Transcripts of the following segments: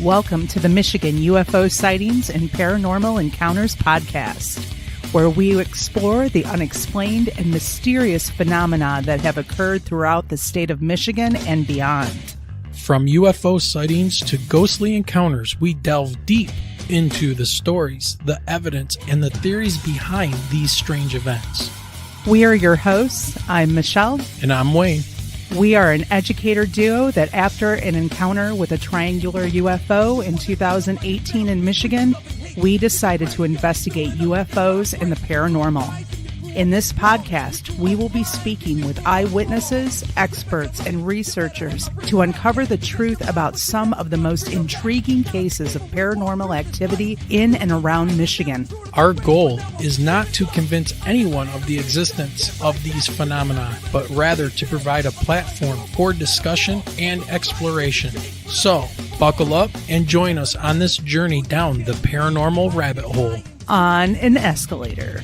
Welcome to the Michigan UFO Sightings and Paranormal Encounters podcast, where we explore the unexplained and mysterious phenomena that have occurred throughout the state of Michigan and beyond. From UFO sightings to ghostly encounters, we delve deep into the stories, the evidence, and the theories behind these strange events. We are your hosts. I'm Michelle. And I'm Wayne. We are an educator duo that after an encounter with a triangular UFO in 2018 in Michigan, we decided to investigate UFOs and the paranormal. In this podcast, we will be speaking with eyewitnesses, experts, and researchers to uncover the truth about some of the most intriguing cases of paranormal activity in and around Michigan. Our goal is not to convince anyone of the existence of these phenomena, but rather to provide a platform for discussion and exploration. So, buckle up and join us on this journey down the paranormal rabbit hole. On an escalator.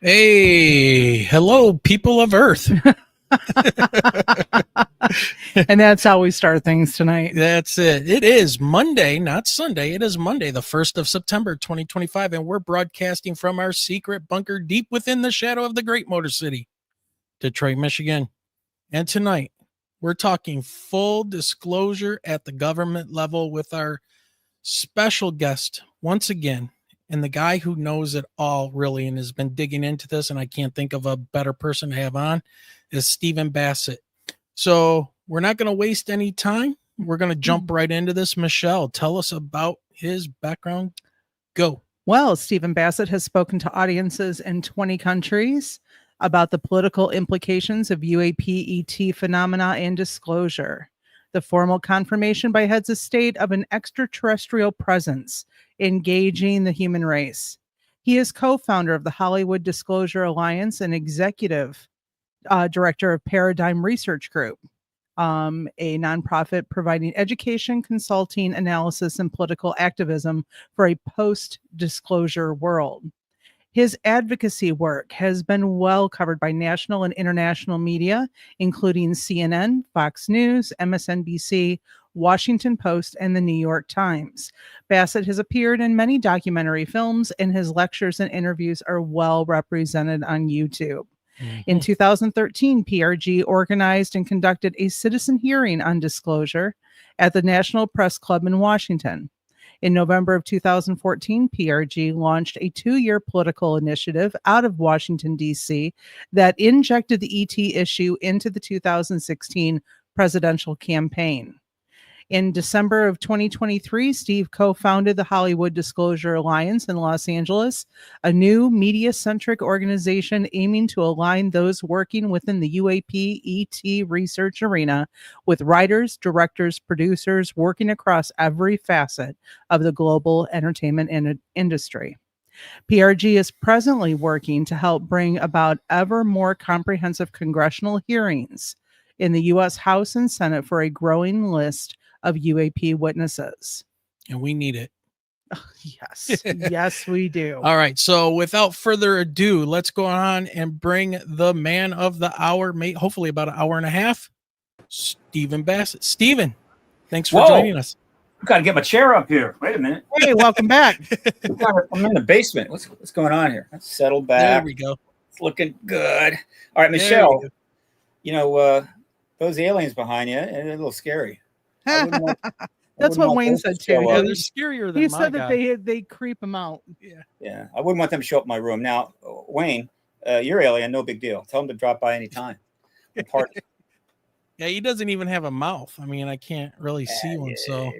Hey, hello, people of Earth. And that's how we start things tonight. That's it. It is Monday, not Sunday. It is Monday, the 1st of September, 2025, and we're broadcasting from our secret bunker deep within the shadow of the great Motor City, Detroit, Michigan. And tonight, we're talking full disclosure at the government level with our special guest once again. And the guy who knows it all, really, and has been digging into this, and I can't think of a better person to have on, is Stephen Bassett. So we're not going to waste any time. We're going to jump right into this. Michelle, tell us about his background. Go. Well, Stephen Bassett has spoken to audiences in 20 countries about the political implications of UAP ET phenomena and disclosure, the formal confirmation by heads of state of an extraterrestrial presence engaging the human race. He is co-founder of the Hollywood Disclosure Alliance and executive director of Paradigm Research Group, a nonprofit providing education, consulting, analysis, and political activism for a post-disclosure world. His advocacy work has been well covered by national and international media, including CNN, Fox News, MSNBC, Washington Post, and the New York Times. Bassett has appeared in many documentary films, and his lectures and interviews are well represented on YouTube. In 2013, PRG organized and conducted a citizen hearing on disclosure at the National Press Club in Washington. In November of 2014, PRG launched a 2-year political initiative out of Washington, D.C. that injected the ET issue into the 2016 presidential campaign. In December of 2023, Steve co-founded the Hollywood Disclosure Alliance in Los Angeles, a new media-centric organization aiming to align those working within the UAP ET research arena with writers, directors, producers working across every facet of the global entertainment industry. PRG is presently working to help bring about ever more comprehensive congressional hearings in the U.S. House and Senate for a growing list of UAP witnesses. And we need it. Yes. Yes, we do. All right. So without further ado, let's go on and bring the man of the hour, hopefully about an hour and a half, Stephen Bassett. Stephen, thanks for joining us. I've got to get my chair up here. Wait a minute. Hey, welcome back. I'm in the basement. What's going on here? Let's settle back. There we go. It's looking good. All right, Michelle, those aliens behind you, they're a little scary. That's what Wayne said too. Yeah, they're scarier than he my said guy. that they creep him out. Yeah. I wouldn't want them to show up in my room. Now, Wayne, you're alien, no big deal. Tell them to drop by anytime. Yeah, he doesn't even have a mouth. I mean, I can't really see one, so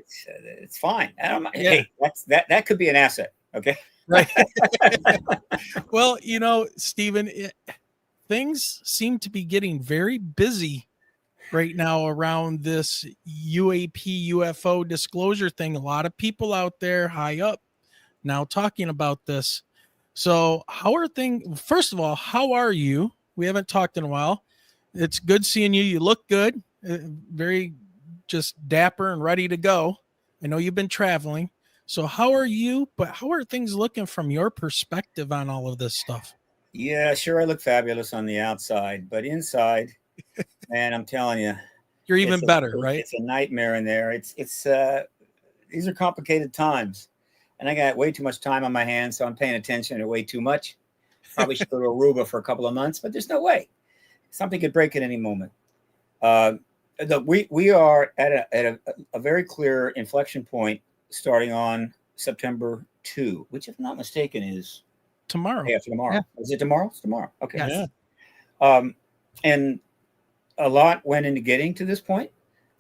it's fine. Hey, that could be an asset. Okay, right. Well, Stephen, things seem to be getting very busy right now around this UAP UFO disclosure thing. A lot of people out there high up now talking about this. So how are things? First of all, how are you? We haven't talked in a while. It's good seeing you. You look good, very just dapper and ready to go. I know you've been traveling. So how are you? But how are things looking from your perspective on all of this stuff? Yeah, sure. I look fabulous on the outside, but inside, And I'm telling you, You're even better, right? It's a nightmare in there. These are complicated times, and I got way too much time on my hands, so I'm paying attention to way too much. Probably should go to Aruba for a couple of months, but there's no way. Something could break at any moment. We are at a very clear inflection point starting on September 2, which, if I'm not mistaken, is Tomorrow. after tomorrow. Yeah. Is it tomorrow? It's tomorrow. Okay. Yes. Yeah. And a lot went into getting to this point.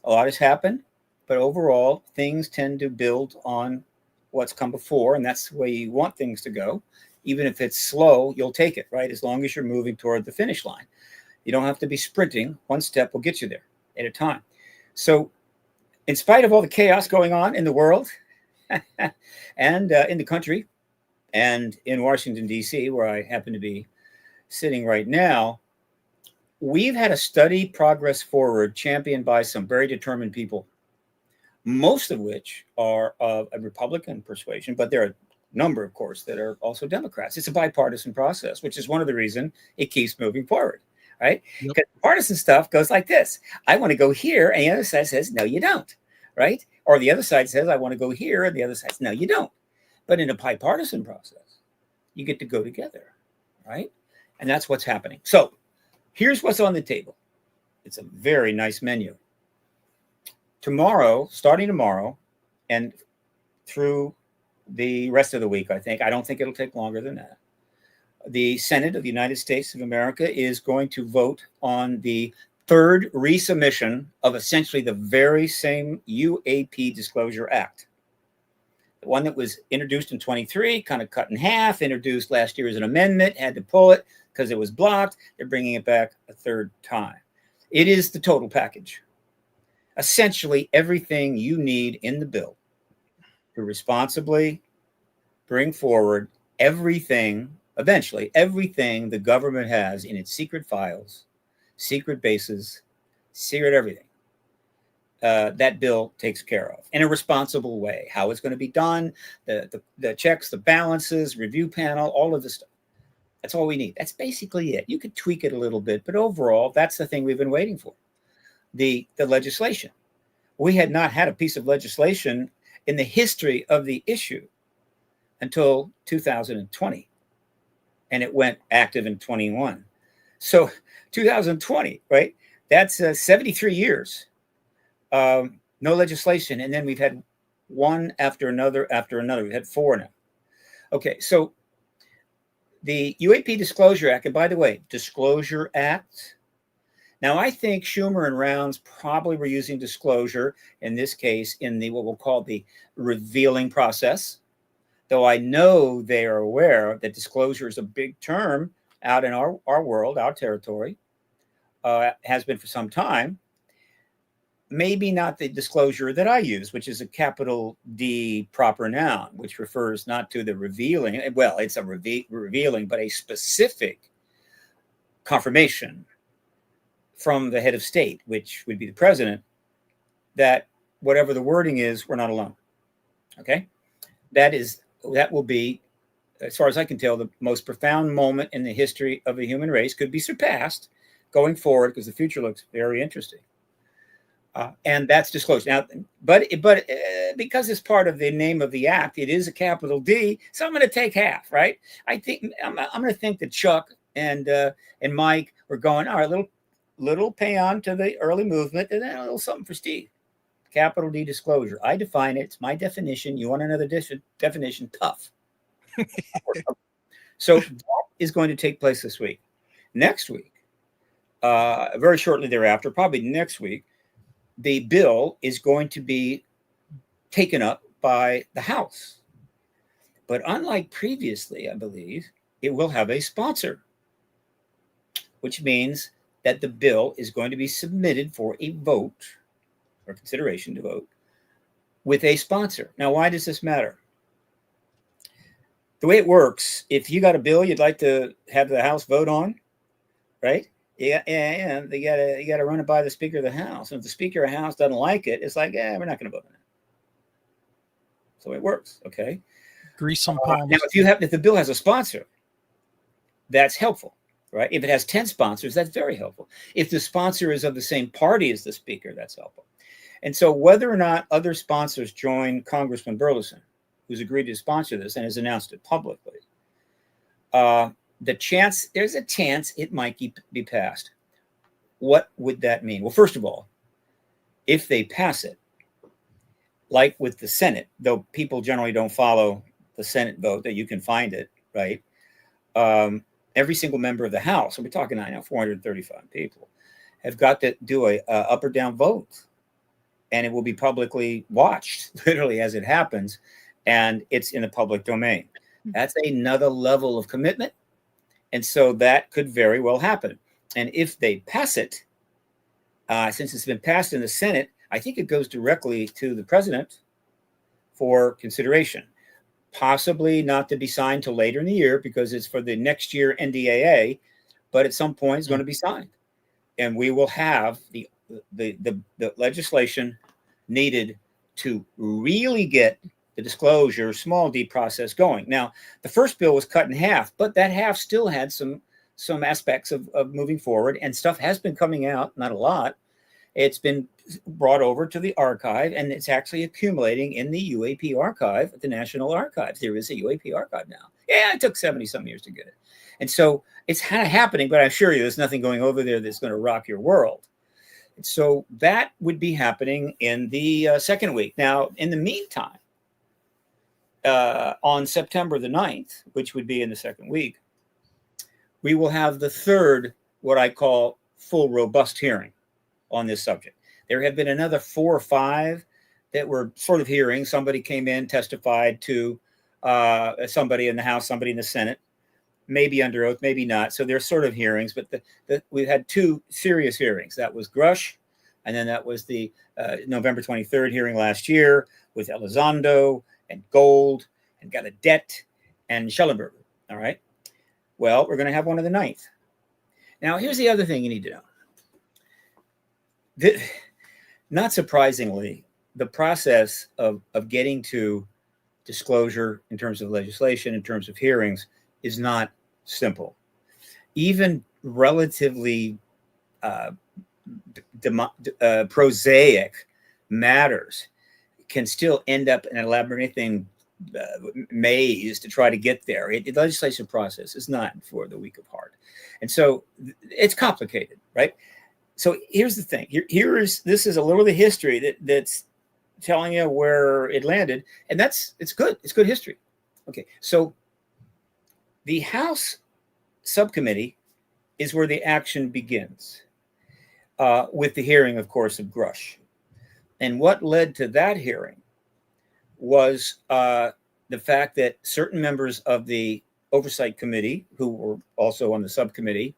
A lot has happened, but overall, things tend to build on what's come before, and that's the way you want things to go. Even if it's slow, you'll take it, right? As long as you're moving toward the finish line. You don't have to be sprinting. One step will get you there at a time. So in spite of all the chaos going on in the world and in the country and in Washington, D.C., where I happen to be sitting right now, we've had a steady progress forward championed by some very determined people, most of which are of a Republican persuasion, but there are a number, of course, that are also Democrats. It's a bipartisan process, which is one of the reasons it keeps moving forward, right? Yep. Because partisan stuff goes like this. I want to go here, and the other side says, no, you don't, right? Or the other side says, I want to go here, and the other side says, no, you don't. But in a bipartisan process, you get to go together, right? And that's what's happening. So here's what's on the table. It's a very nice menu. Tomorrow, starting tomorrow, and through the rest of the week, I don't think it'll take longer than that. The Senate of the United States of America is going to vote on the third resubmission of essentially the very same UAP Disclosure Act. The one that was introduced in 23, kind of cut in half, introduced last year as an amendment, had to pull it because it was blocked. They're bringing it back a third time. It is the total package. Essentially everything you need in the bill to responsibly bring forward everything, eventually everything the government has in its secret files, secret bases, secret everything. That bill takes care of in a responsible way. How it's going to be done, the checks, the balances, review panel, all of this stuff. That's all we need. That's basically it. You could tweak it a little bit, but overall, that's the thing we've been waiting for. The legislation. We had not had a piece of legislation in the history of the issue until 2020, and it went active in 21. So 2020, right? That's 73 years. No legislation, and then we've had one after another. We've had four now. Okay, so the UAP Disclosure Act, and by the way, Disclosure Act. Now, I think Schumer and Rounds probably were using disclosure in this case in the what we'll call the revealing process, though I know they are aware that disclosure is a big term out in our world, our territory, has been for some time. Maybe not the disclosure that I use, which is a capital D proper noun, which refers not to the revealing. Well, it's a revealing, but a specific confirmation from the head of state, which would be the president, that whatever the wording is, we're not alone. Okay? That will be, as far as I can tell, the most profound moment in the history of the human race. Could be surpassed going forward because the future looks very interesting. And that's disclosure. Now, but because it's part of the name of the act, it is a capital D. So I'm going to take half, right? I think I'm going to think that Chuck and Mike were going, all right, little paean to the early movement, and then a little something for Steve. Capital D disclosure. I define it. It's my definition. You want another definition? Tough. So that is going to take place this week. Next week, very shortly thereafter, probably next week, the bill is going to be taken up by the House. But unlike previously, I believe, it will have a sponsor, which means that the bill is going to be submitted for a vote or consideration to vote with a sponsor. Now, why does this matter? The way it works, if you got a bill you'd like to have the House vote on, right? Yeah, you got to run it by the Speaker of the House. And if the Speaker of the House doesn't like it, it's like, we're not going to vote on it. So it works, okay? Grease some palms. Now, if the bill has a sponsor, that's helpful. right? If it has 10 sponsors, that's very helpful. If the sponsor is of the same party as the speaker, that's helpful. And so whether or not other sponsors join Congressman Burleson, who's agreed to sponsor this and has announced it publicly, there's a chance it might be passed. What would that mean? Well, first of all, if they pass it, like with the Senate, though people generally don't follow the Senate vote, that you can find it, right? Every single member of the House, and we're talking now 435 people, have got to do a up or down vote. And it will be publicly watched, literally, as it happens. And it's in the public domain. That's another level of commitment. And so that could very well happen. And if they pass it, since it's been passed in the Senate, I think it goes directly to the president for consideration. Possibly not to be signed till later in the year because it's for the next year NDAA, but at some point it's going to be signed. And we will have the legislation needed to really get the disclosure, small d process going. Now, the first bill was cut in half, but that half still had some aspects of moving forward, and stuff has been coming out, not a lot. It's been brought over to the archive, and it's actually accumulating in the UAP archive at the National Archives. There is a UAP archive now. Yeah, it took 70-some years to get it. And so it's kind of happening, but I assure you there's nothing going over there that's going to rock your world. And so that would be happening in the second week. Now, in the meantime, on September the 9th, which would be in the second week, we will have the third, what I call full robust hearing on this subject. There have been another 4 or 5 that were sort of hearings. Somebody came in, testified to somebody in the House, somebody in the Senate, maybe under oath, maybe not. So they're sort of hearings, but we've had 2 serious hearings. That was Grush, and then that was the November 23rd hearing last year with Elizondo and Gold and Gallaudet and Schellenberger. All right. Well, we're going to have one on the 9th. Now, here's the other thing you need to know. Not surprisingly, the process of getting to disclosure in terms of legislation, in terms of hearings, is not simple. Even relatively prosaic matters can still end up in an elaborating maze to try to get there. The legislation process is not for the weak of heart. And so it's complicated, right? So here's the thing. This is a little of the history that's telling you where it landed, and it's good. It's good history. Okay, so the House subcommittee is where the action begins, with the hearing, of course, of Grush. And what led to that hearing was the fact that certain members of the Oversight Committee, who were also on the subcommittee,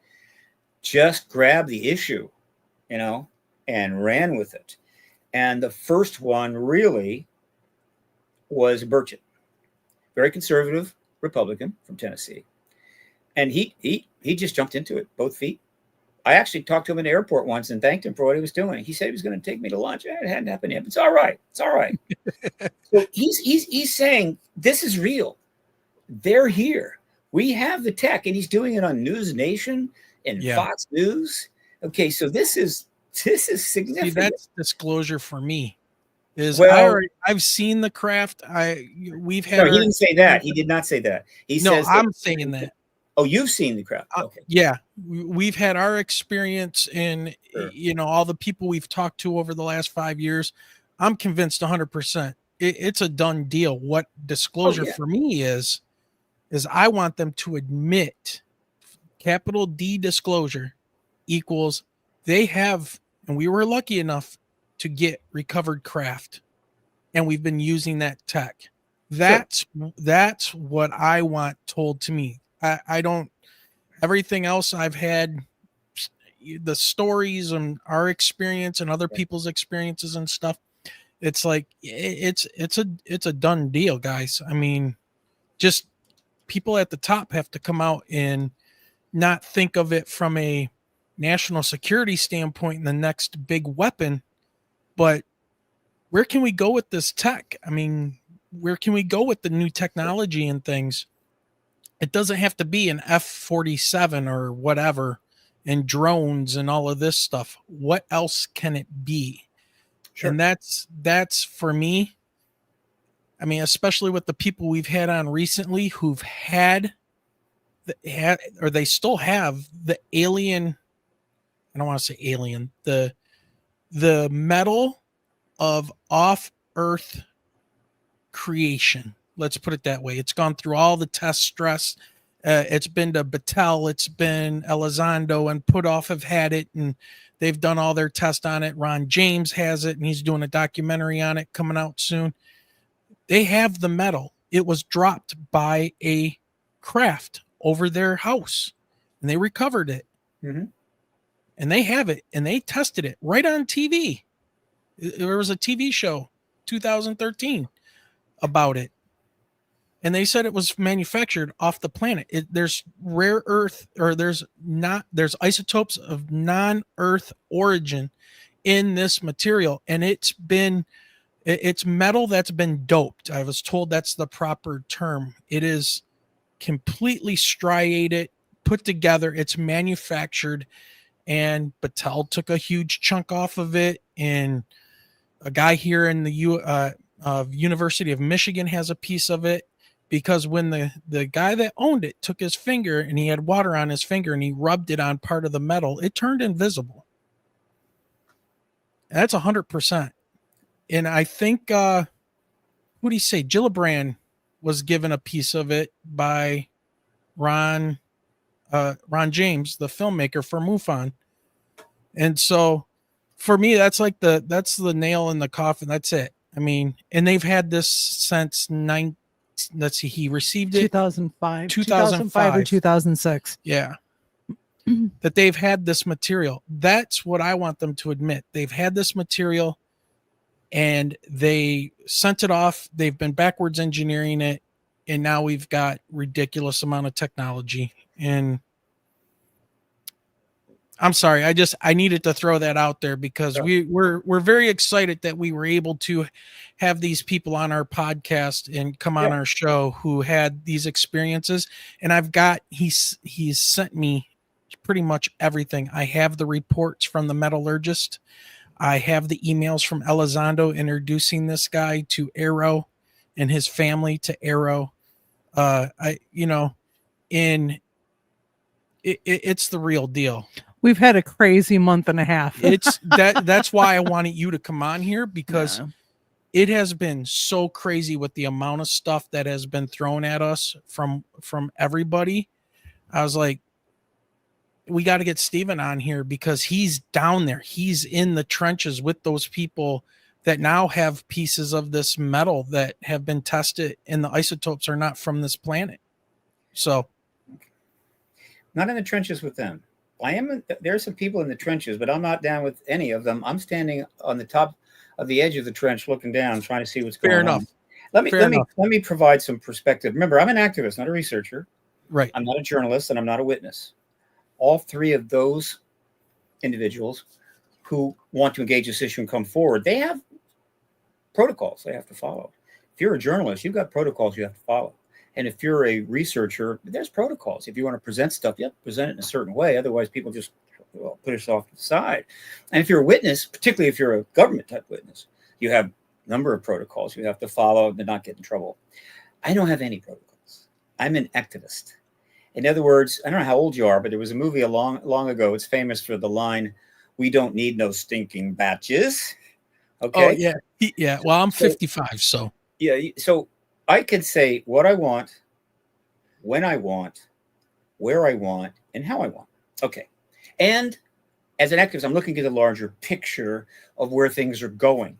just grabbed the issue, and ran with it. And the first one really was Burchett, very conservative Republican from Tennessee. And he just jumped into it, both feet. I actually talked to him in the airport once and thanked him for what he was doing. He said he was going to take me to lunch. It hadn't happened yet, but it's all right. It's all right. So he's saying this is real. They're here. We have the tech, and he's doing it on News Nation and Fox News. Okay, so this is significant. See, that's disclosure for me. I've seen the craft. We've had. No, he didn't say that. He did not say that. I'm saying that. Oh, you've seen the craft. Okay. Yeah, we've had our experience, and sure. All the people we've talked to over the last 5 years. I'm convinced 100%. It's a done deal. What disclosure for me is I want them to admit, capital D disclosure equals they have, and we were lucky enough to get recovered craft, and we've been using that tech. That's what I want told to me. I don't, everything else I've had, the stories and our experience and other people's experiences and stuff. It's like, it's a done deal, guys. I mean, just people at the top have to come out and not think of it from a national security standpoint and the next big weapon, but where can we go with this tech? I mean, where can we go with the new technology and things? It doesn't have to be an F-47 or whatever, and drones and all of this stuff. What else can it be? Sure. And that's for me. I mean, especially with the people we've had on recently who've had or they still have the alien. I don't want to say alien. The metal of off-Earth creation. Let's put it that way. It's gone through all the test stress. It's been to Battelle, it's been Elizondo, and Puthoff have had it, and they've done all their tests on it. Ron James has it, and he's doing a documentary on it coming out soon. They have the metal. It was dropped by a craft over their house, and they recovered it. Mm-hmm. And they have it, and they tested it right on TV. There was a TV show, 2013, about it. And they said it was manufactured off the planet. There's rare earth, or there's isotopes of non-earth origin in this material. And it's metal that's been doped. I was told that's the proper term. It is completely striated, put together. It's manufactured, and Battelle took a huge chunk off of it. And a guy here in the University of Michigan has a piece of it, because when the guy that owned it took his finger and he had water on his finger and he rubbed it on part of the metal, it turned invisible. And that's 100%. And I think, what do you say? Gillibrand was given a piece of it by Ron James, the filmmaker for MUFON. And so for me, that's the nail in the coffin. That's it. I mean, and they've had this since he received it 2005 or 2006. Yeah. That they've had this material. That's what I want them to admit. They've had this material and they sent it off. They've been backwards engineering it. And now we've got ridiculous amount of technology. And I'm sorry, I needed to throw that out there, because we're very excited that we were able to have these people on our podcast and come on our show who had these experiences. And he's sent me pretty much everything. I have the reports from the metallurgist. I have the emails from Elizondo introducing this guy to Arrow and his family to Arrow. It's the real deal. We've had a crazy month and a half. That's why I wanted you to come on here, because it has been so crazy with the amount of stuff that has been thrown at us from everybody. I was like, we got to get Stephen on here, because he's down there. He's in the trenches with those people that now have pieces of this metal that have been tested, and the isotopes are not from this planet. So, not in the trenches with them. There are some people in the trenches, but I'm not down with any of them. I'm standing on the top of the edge of the trench, looking down, trying to see what's going on. Let me provide some perspective. Remember, I'm an activist, not a researcher. Right. I'm not a journalist, and I'm not a witness. All three of those individuals who want to engage this issue and come forward, they have protocols they have to follow. If you're a journalist, you've got protocols you have to follow. And if you're a researcher, there's protocols. If you want to present stuff, you have to present it in a certain way. Otherwise, people just put it off to the side. And if you're a witness, particularly if you're a government type witness, you have a number of protocols you have to follow to not get in trouble. I don't have any protocols. I'm an activist. In other words, I don't know how old you are, but there was a movie long ago. It's famous for the line, "We don't need no stinking batches." Okay. Oh, yeah. Yeah. Well, I'm 55, so. Yeah. So I can say what I want, when I want, where I want, and how I want. Okay. And as an activist, I'm looking at the larger picture of where things are going.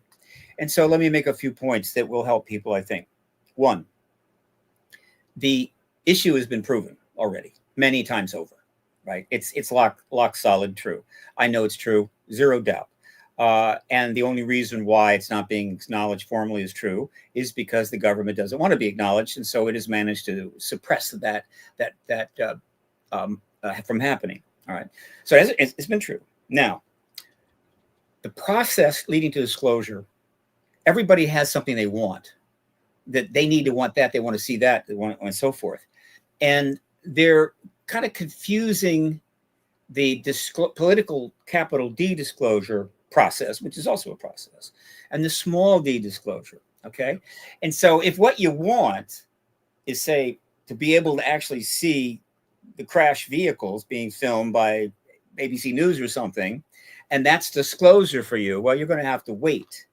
And so let me make a few points that will help people, I think. One, the issue has been proven already many times over, right? It's lock solid true. I know it's true, zero doubt. And the only reason why it's not being acknowledged formally as true is because the government doesn't want to be acknowledged, and so it has managed to suppress that from happening. All right, so it's been true. Now, the process leading to disclosure, everybody has something they want, that they need to want that, they want to see that, they want, and so forth. and they're kind of confusing the political capital D disclosure process, which is also a process, and the small d disclosure. Okay. And so if what you want is, say, to be able to actually see the crash vehicles being filmed by ABC News or something, and that's disclosure for you, well, you're going to have to wait.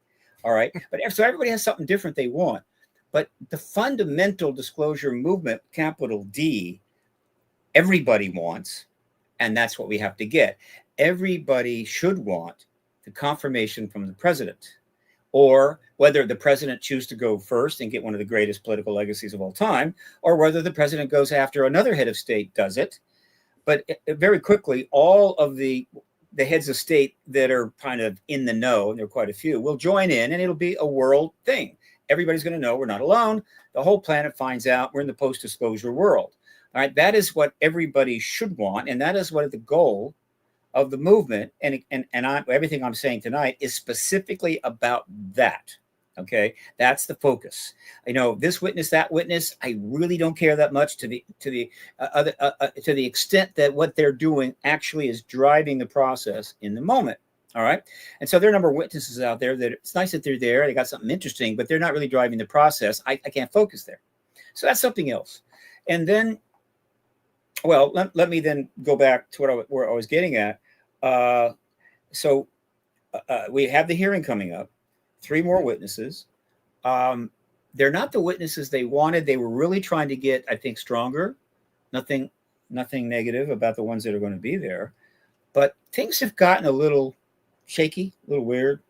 All right. But so everybody has something different they want. But the fundamental disclosure movement, capital D, everybody wants, and that's what we have to get. Everybody should want the confirmation from the president, or whether the president choose to go first and get one of the greatest political legacies of all time, or whether the president goes after another head of state does it. But very quickly, all of the heads of state that are kind of in the know, and there are quite a few, will join in, and it'll be a world thing. Everybody's going to know we're not alone. The whole planet finds out we're in the post-disclosure world. All right, that is what everybody should want, and that is what the goal of the movement. And everything I'm saying tonight is specifically about that. Okay, that's the focus. I know this witness, that witness. I really don't care that much to the extent that what they're doing actually is driving the process in the moment. All right, and so there are a number of witnesses out there that it's nice that they're there. They got something interesting, but they're not really driving the process. I can't focus there. So that's something else. And then, well, let me then go back to where I was getting at. So we have the hearing coming up. 3 more witnesses. They're not the witnesses they wanted. They were really trying to get, I think, stronger. Nothing negative about the ones that are going to be there. But things have gotten a little shaky, a little weird.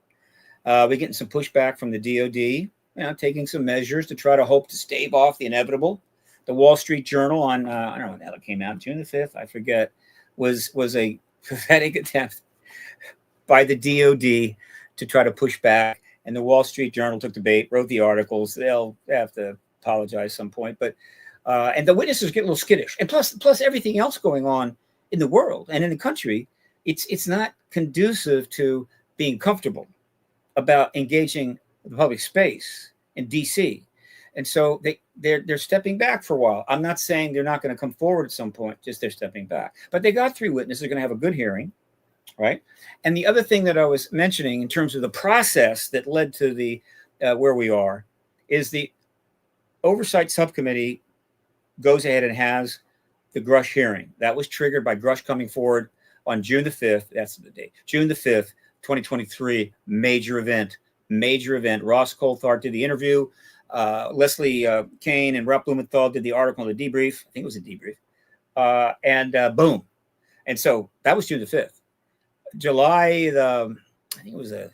We're getting some pushback from the DOD, taking some measures to try to hope to stave off the inevitable. The Wall Street Journal on, I don't know when that came out, June the 5th, I forget, was a pathetic attempt by the DOD to try to push back. And the Wall Street Journal took the bait, wrote the articles. They'll have to apologize some point. But and the witnesses get a little skittish. And plus everything else going on in the world and in the country, it's not conducive to being comfortable about engaging the public space in DC. And so they're stepping back for a while. I'm not saying they're not going to come forward at some point, just they're stepping back. But they got 3 witnesses. They're going to have a good hearing. Right. And the other thing that I was mentioning in terms of the process that led to the where we are is the oversight subcommittee goes ahead and has the Grush hearing. That was triggered by Grush coming forward on June the 5th. That's the date, June the 5th, 2023. Major event. Ross Coulthard did the interview. Leslie Kane and Rupp Blumenthal did the article on the debrief. I think it was a debrief. And boom. And so that was June the 5th. July I think it was the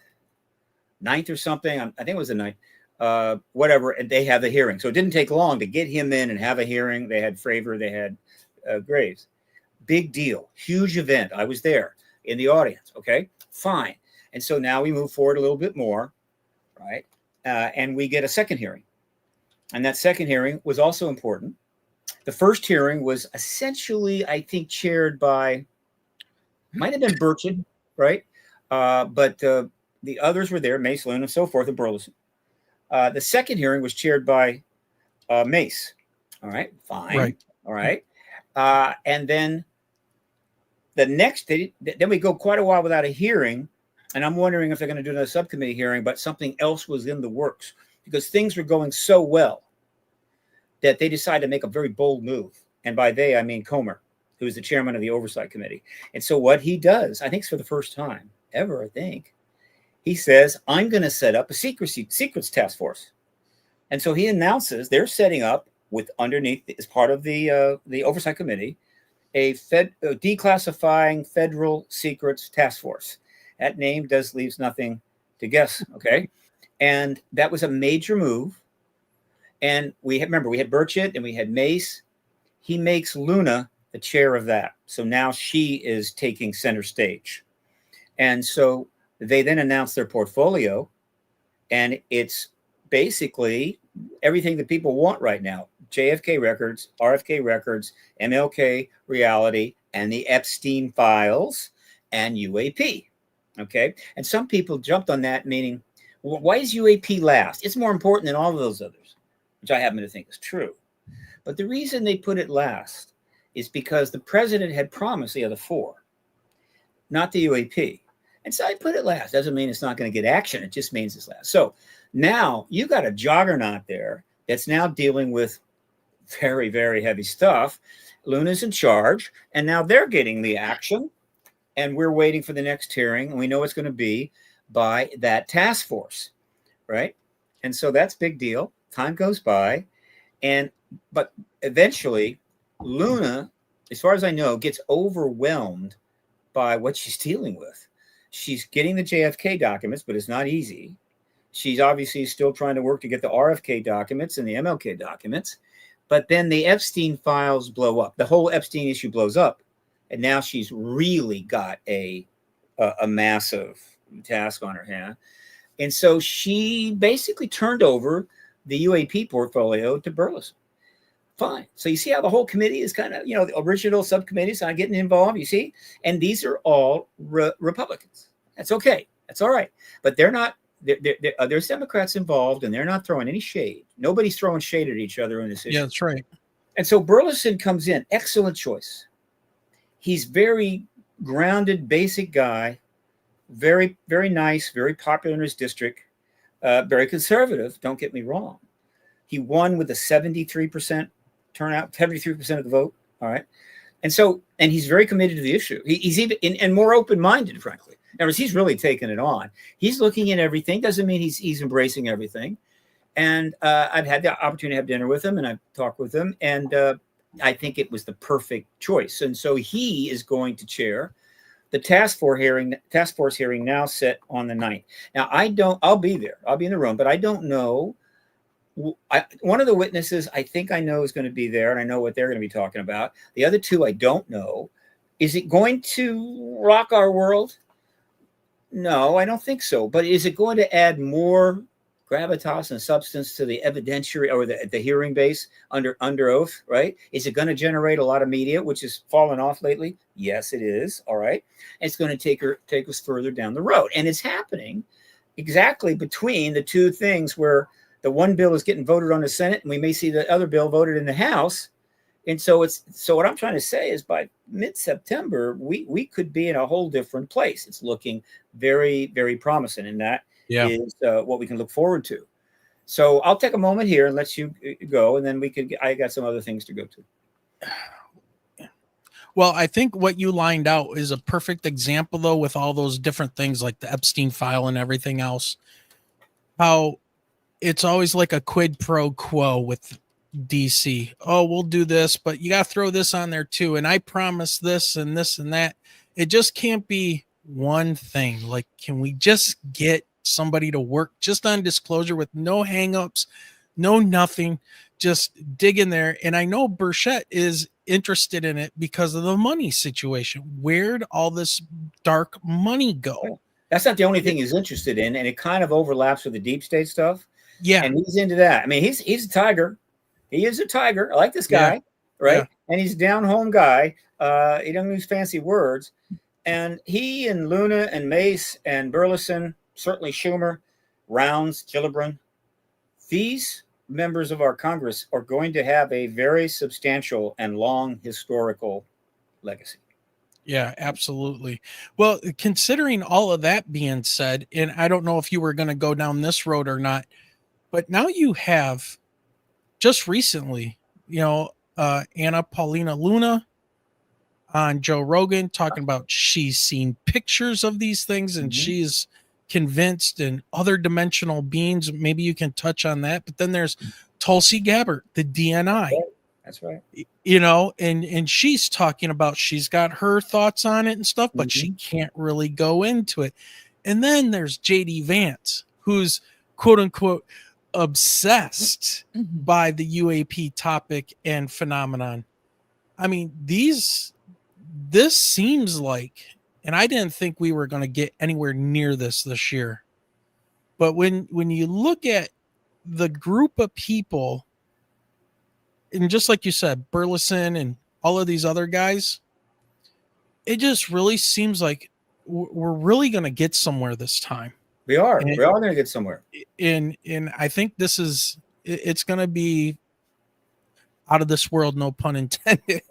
9th or something. I think it was the 9th, whatever. And they have the hearing. So it didn't take long to get him in and have a hearing. They had Fravor, they had Graves. Big deal. Huge event. I was there in the audience. Okay, fine. And so now we move forward a little bit more, right? And we get a second hearing. And that second hearing was also important. The first hearing was essentially, I think, chaired by, might have been Burchett, right? But the others were there, Mace, Luna, and so forth, and Burleson. The second hearing was chaired by Mace. All right, fine. Right. All right. And then the next, then we go quite a while without a hearing. And I'm wondering if they're going to do another subcommittee hearing, but something else was in the works because things were going so well that they decided to make a very bold move. And by they, I mean Comer, who is the chairman of the Oversight Committee. And so what he does, I think it's for the first time ever, I think, he says, I'm going to set up a secrets task force. And so he announces they're setting up with underneath, as part of the Oversight Committee, a declassifying federal secrets task force. That name leaves nothing to guess, okay? And that was a major move. And we had Burchett and we had Mace. He makes Luna the chair of that. So now she is taking center stage. And so they then announce their portfolio, and it's basically everything that people want right now. JFK records, RFK records, MLK reality, and the Epstein files, and UAP. Okay. And some people jumped on that, meaning, well, why is UAP last? It's more important than all of those others, which I happen to think is true. But the reason they put it last is because the president had promised the other four, not the UAP. And so I put it last. Doesn't mean it's not going to get action. It just means it's last. So now you got a juggernaut there that's now dealing with very, very heavy stuff. Luna's in charge, and now they're getting the action. And we're waiting for the next hearing, and we know it's going to be by that task force, right? And so that's big deal. Time goes by, but eventually Luna, as far as I know, gets overwhelmed by what she's dealing with. She's getting the JFK documents, but it's not easy. She's obviously still trying to work to get the RFK documents and the MLK documents, but then the Epstein files blow up. The whole Epstein issue blows up, and now she's really got a massive task on her hand. And so she basically turned over the UAP portfolio to Burleson. Fine. So you see how the whole committee is kind of, the original subcommittees are getting involved, you see? And these are all Republicans. That's okay. That's all right. But they're not, there's Democrats involved, and they're not throwing any shade. Nobody's throwing shade at each other in this issue. Yeah, that's right. And so Burleson comes in. Excellent choice. He's very grounded, basic guy. Very, very nice, very popular in his district, very conservative, don't get me wrong. He won with a 73% turnout, 73% of the vote. All right. And he's very committed to the issue. He's even and more open-minded, frankly. In other words, he's really taken it on. He's looking at everything. Doesn't mean he's embracing everything. And I've had the opportunity to have dinner with him, and I've talked with him, and I think it was the perfect choice. And so he is going to chair the task force hearing now set on the 9th. Now, I'll be there. I'll be in the room, but I don't know. One of the witnesses I think I know is going to be there, and I know what they're going to be talking about. The other two I don't know. Is it going to rock our world? No, I don't think so. But is it going to add more gravitas and substance to the evidentiary or the hearing base under oath, right? Is it going to generate a lot of media, which has fallen off lately? Yes, it is. All right. It's going to take us further down the road. And it's happening exactly between the two things where the one bill is getting voted on the Senate, and we may see the other bill voted in the House. And so what I'm trying to say is by mid-September, we could be in a whole different place. It's looking very, very promising, and that is what we can look forward to. So I'll take a moment here and let you go, and then I got some other things to go to. Well, I think what you lined out is a perfect example, though, with all those different things like the Epstein file and everything else, how it's always like a quid pro quo with DC. Oh, we'll do this, but you got to throw this on there too. And I promise this and this and that. It just can't be one thing. Like, can we just get somebody to work just on disclosure with no hangups, no nothing, just dig in there? And I know Burchett is interested in it because of the money situation. Where'd all this dark money go? That's not the only thing he's interested in, and it kind of overlaps with the deep state stuff. Yeah. And he's into that. I mean, he's a tiger. He is a tiger. I like this guy, right? Yeah. And he's a down-home guy. He doesn't use fancy words. And he and Luna and Mace and Burleson, certainly Schumer, Rounds, Gillibrand, these members of our Congress are going to have a very substantial and long historical legacy. Yeah, absolutely. Well, considering all of that being said, and I don't know if you were going to go down this road or not, but now you have just recently, Paulina Luna on Joe Rogan talking about she's seen pictures of these things and she's convinced in other dimensional beings. Maybe you can touch on that. But then there's Tulsi Gabbard, the DNI. That's right. And she's talking about she's got her thoughts on it and stuff, but she can't really go into it. And then there's JD Vance, who's quote unquote obsessed by the UAP topic and phenomenon. I mean, this seems like, and I didn't think we were going to get anywhere near this year. But when you look at the group of people, and just like you said, Burleson and all of these other guys, it just really seems like we're really going to get somewhere this time. We are. We're all going to get somewhere. And I think it's going to be out of this world, no pun intended.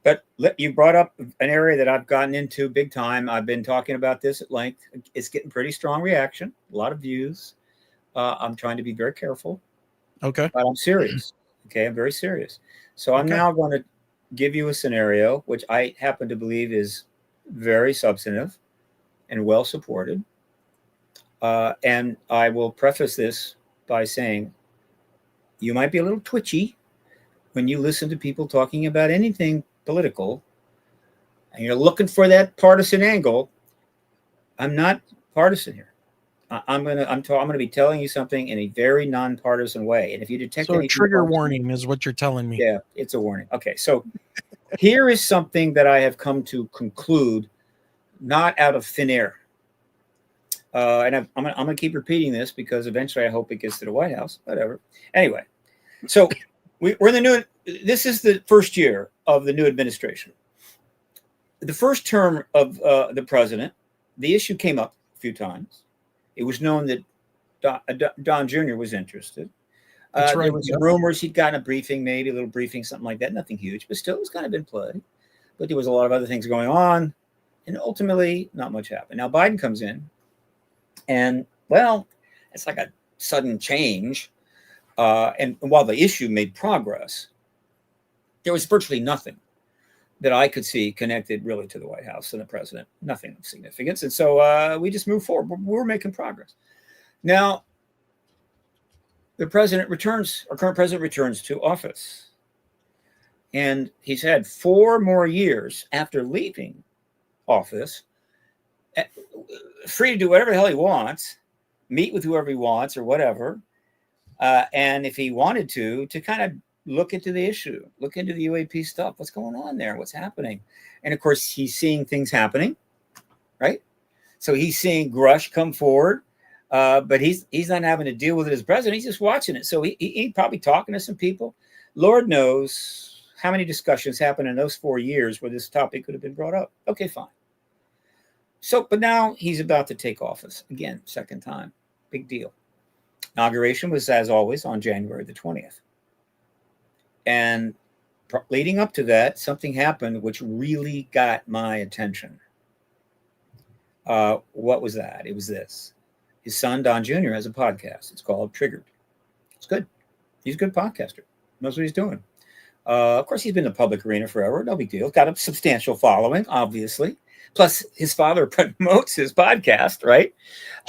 But you brought up an area that I've gotten into big time. I've been talking about this at length. It's getting pretty strong reaction, a lot of views. I'm trying to be very careful. Okay. But I'm serious. Okay, I'm very serious. So I'm Okay. now going to give you a scenario which I happen to believe is very substantive and well supported. And I will preface this by saying you might be a little twitchy when you listen to people talking about anything political and you're looking for that partisan angle. I'm not partisan here. I'm gonna be telling you something in a very nonpartisan way. And if you detect So a anything trigger partisan, warning is what you're telling me. yeah, it's a warning. Okay, so here is something that I have come to conclude, not out of thin air. And I'm gonna keep repeating this because eventually I hope it gets to the White House. Whatever. Anyway, so we're in the new. This is the first year of the new administration. The first term of the president, the issue came up a few times. It was known that Don Jr. was interested. That's right. There was rumors he'd gotten a briefing, maybe a little briefing, something like that. Nothing huge, but still, it was kind of in play. But there was a lot of other things going on, and ultimately, not much happened. Now Biden comes in, and well, it's like a sudden change. And while the issue made progress, there was virtually nothing that I could see connected really to the White House and the president, nothing of significance. And so we just moved forward. We're making progress. Now, the president returns, our current president returns to office. And he's had 4 more years after leaving office, free to do whatever the hell he wants, meet with whoever he wants or whatever. And if he wanted to kind of look into the issue, look into the UAP stuff, what's going on there, what's happening. And of course, he's seeing things happening, right? So he's seeing Grush come forward, but he's not having to deal with it as president. He's just watching it. So he's probably talking to some people. Lord knows how many discussions happened in those 4 years where this topic could have been brought up. Okay, fine. So, but now he's about to take office again, second time. Big deal. Inauguration was, as always, on January the 20th. And leading up to that, something happened which really got my attention. What was that? It was this. His son, Don Jr., has a podcast. It's called Triggered. It's good. He's a good podcaster. Knows what he's doing. Of course, he's been in the public arena forever. No big deal. Got a substantial following, obviously. Plus, his father promotes his podcast, right?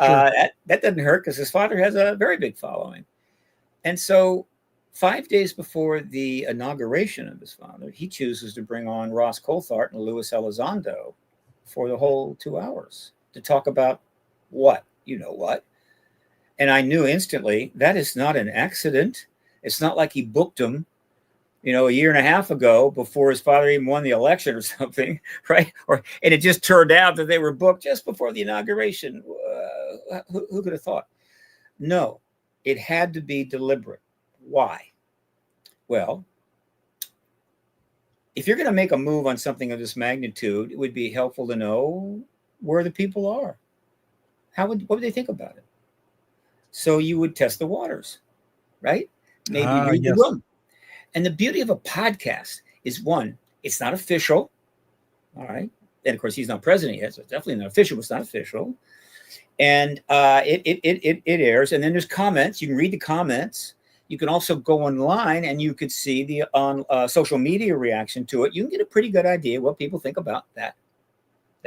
Sure. That doesn't hurt because his father has a very big following. And so 5 days before the inauguration of his father, he chooses to bring on Ross Coulthart and Louis Elizondo for the whole 2 hours to talk about what? You know what? And I knew instantly that is not an accident. It's not like he booked them, a year and a half ago before his father even won the election or something, right? And it just turned out that they were booked just before the inauguration. Who could have thought? No, it had to be deliberate. Why? Well, if you're going to make a move on something of this magnitude, it would be helpful to know where the people are. What would they think about it? So you would test the waters, right? Maybe read the room. And the beauty of a podcast is, one, it's not official. All right. And of course, he's not president yet, so it's definitely not official, but it's not official. And it airs. And then there's comments. You can read the comments. You can also go online and you could see the social media reaction to it. You can get a pretty good idea what people think about that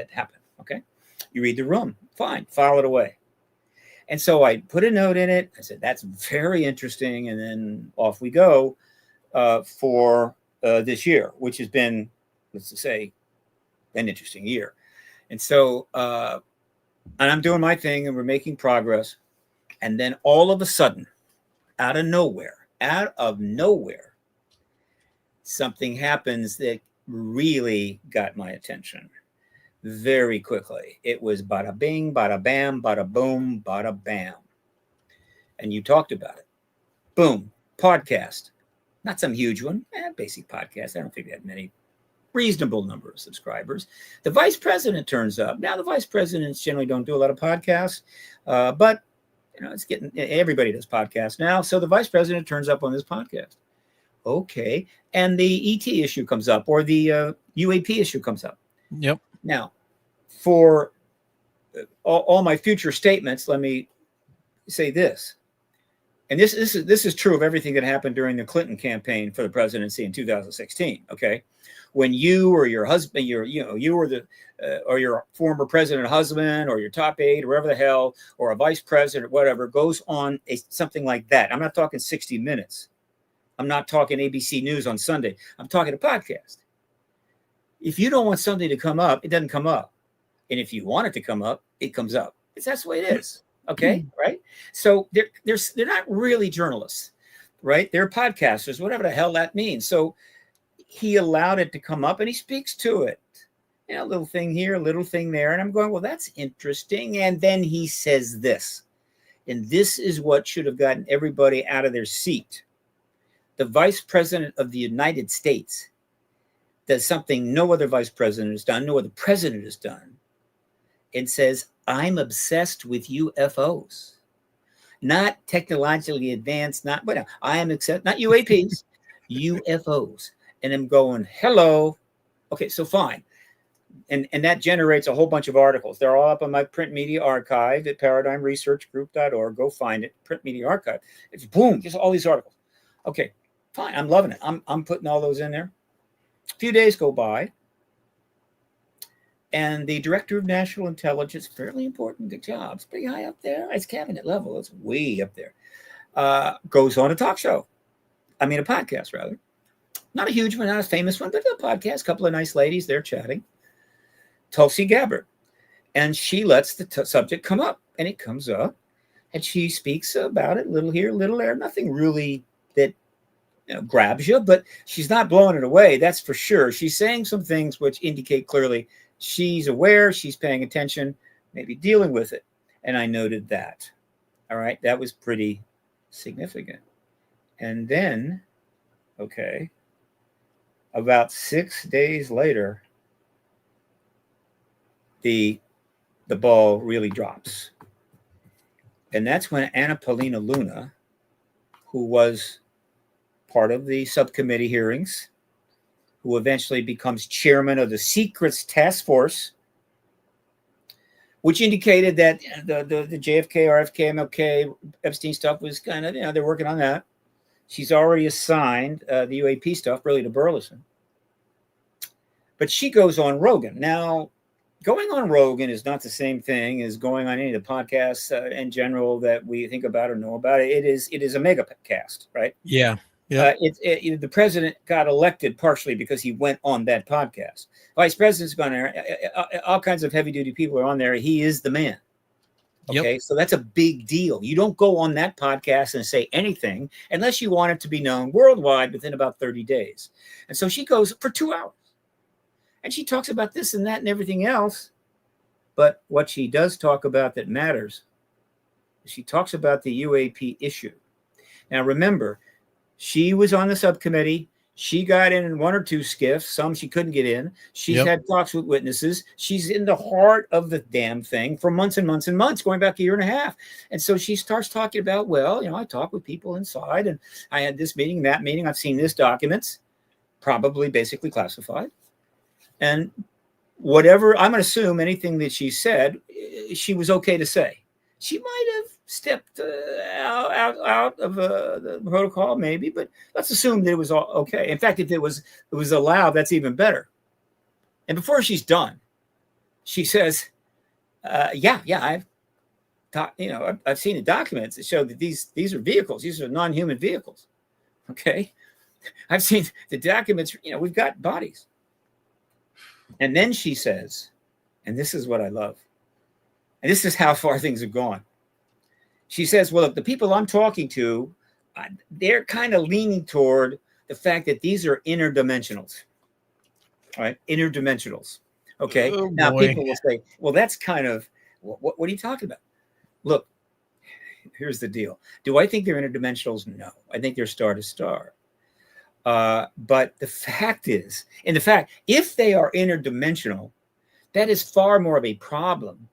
happened. Okay. You read the room. Fine. File it away. And so I put a note in it. I said, that's very interesting. And then off we go for this year, which has been, let's just say, an interesting year. And so, and I'm doing my thing and we're making progress. And then all of a sudden, out of nowhere, something happens that really got my attention very quickly. It was bada bing, bada bam, bada boom, bada bam. And you talked about it. Boom. Podcast. Not some huge one. Basic podcast. I don't think they had many. Reasonable number of subscribers. The vice president turns up. Now, the vice presidents generally don't do a lot of podcasts, but it's getting, everybody does podcasts now. So the vice president turns up on this podcast. Okay. And the ET issue comes up, or the UAP issue comes up. Yep. Now, for all my future statements, let me say this. And this is true of everything that happened during the Clinton campaign for the presidency in 2016. Okay, when you or your husband, you or the or your former president husband or your top aide or whatever the hell, or a vice president or whatever, goes on something like that. I'm not talking 60 Minutes. I'm not talking ABC News on Sunday. I'm talking a podcast. If you don't want something to come up, it doesn't come up. And if you want it to come up, it comes up. That's the way it is. Okay, right? So they're not really journalists, right? They're podcasters, whatever the hell that means. So he allowed it to come up, and he speaks to it. A little thing here, a little thing there. And I'm going, well, that's interesting. And then he says this. And this is what should have gotten everybody out of their seat. The vice president of the United States does something no other vice president has done, no other president has done, and says, I'm obsessed with UFOs, not technologically advanced, not what I am obsessed, not UAPs, UFOs. And I'm going, hello. Okay, so fine. And that generates a whole bunch of articles. They're all up on my print media archive at paradigmresearchgroup.org. Go find it, print media archive. It's boom, just all these articles. Okay, fine. I'm loving it. I'm putting all those in there. A few days go by. And the director of national intelligence, fairly important job, it's pretty high up there. It's cabinet level. It's way up there. Goes on a talk show. I mean, a podcast, rather. Not a huge one, not a famous one, but a podcast. A couple of nice ladies there chatting. Tulsi Gabbard. And she lets the subject come up. And it comes up. And she speaks about it, little here, little there. Nothing really that grabs you, but she's not blowing it away. That's for sure. She's saying some things which indicate clearly she's aware, she's paying attention, maybe dealing with it. And I noted that. All right. That was pretty significant. And then, okay, about 6 days later, the ball really drops. And that's when Paulina Luna, who was part of the subcommittee hearings, who eventually becomes chairman of the Secrets Task Force, which indicated that the JFK, RFK, MLK, Epstein stuff was kind of, they're working on that. She's already assigned the UAP stuff really to Burleson. But she goes on Rogan. Now, going on Rogan is not the same thing as going on any of the podcasts in general that we think about or know about. It is a mega cast, right? Yeah. Yeah. The president got elected partially because he went on that podcast. Vice president's gone there. All kinds of heavy duty people are on there. He is the man. Okay. Yep. So that's a big deal. You don't go on that podcast and say anything unless you want it to be known worldwide within about 30 days. And so she goes for 2 hours and she talks about this and that and everything else. But what she does talk about that matters, she talks about the UAP issue. Now, remember, she was on the subcommittee. She got in 1 or 2 skiffs. Some she couldn't get in. She's had talks with witnesses. She's in the heart of the damn thing for months and months and months, going back a year and a half. And so she starts talking about, well, I talk with people inside, and I had this meeting, that meeting. I've seen this documents, probably basically classified. And whatever, I'm going to assume anything that she said, she was okay to say. She might have stepped out of the protocol, maybe, but let's assume that it was all okay. In fact, if it was allowed, that's even better. And before she's done, she says, I've seen the documents that show that these are vehicles. These are non-human vehicles. Okay. I've seen the documents, we've got bodies. And then she says, and this is what I love, and this is how far things have gone. She says, well, look, the people I'm talking to, they're kind of leaning toward the fact that these are interdimensionals. All right, interdimensionals. Okay. Oh, now, boy. people will say, well, that's kind of, what are you talking about? Look, here's the deal. Do I think they're interdimensionals? No. I think they're star to star. But the fact is, if they are interdimensional, that is far more of a problem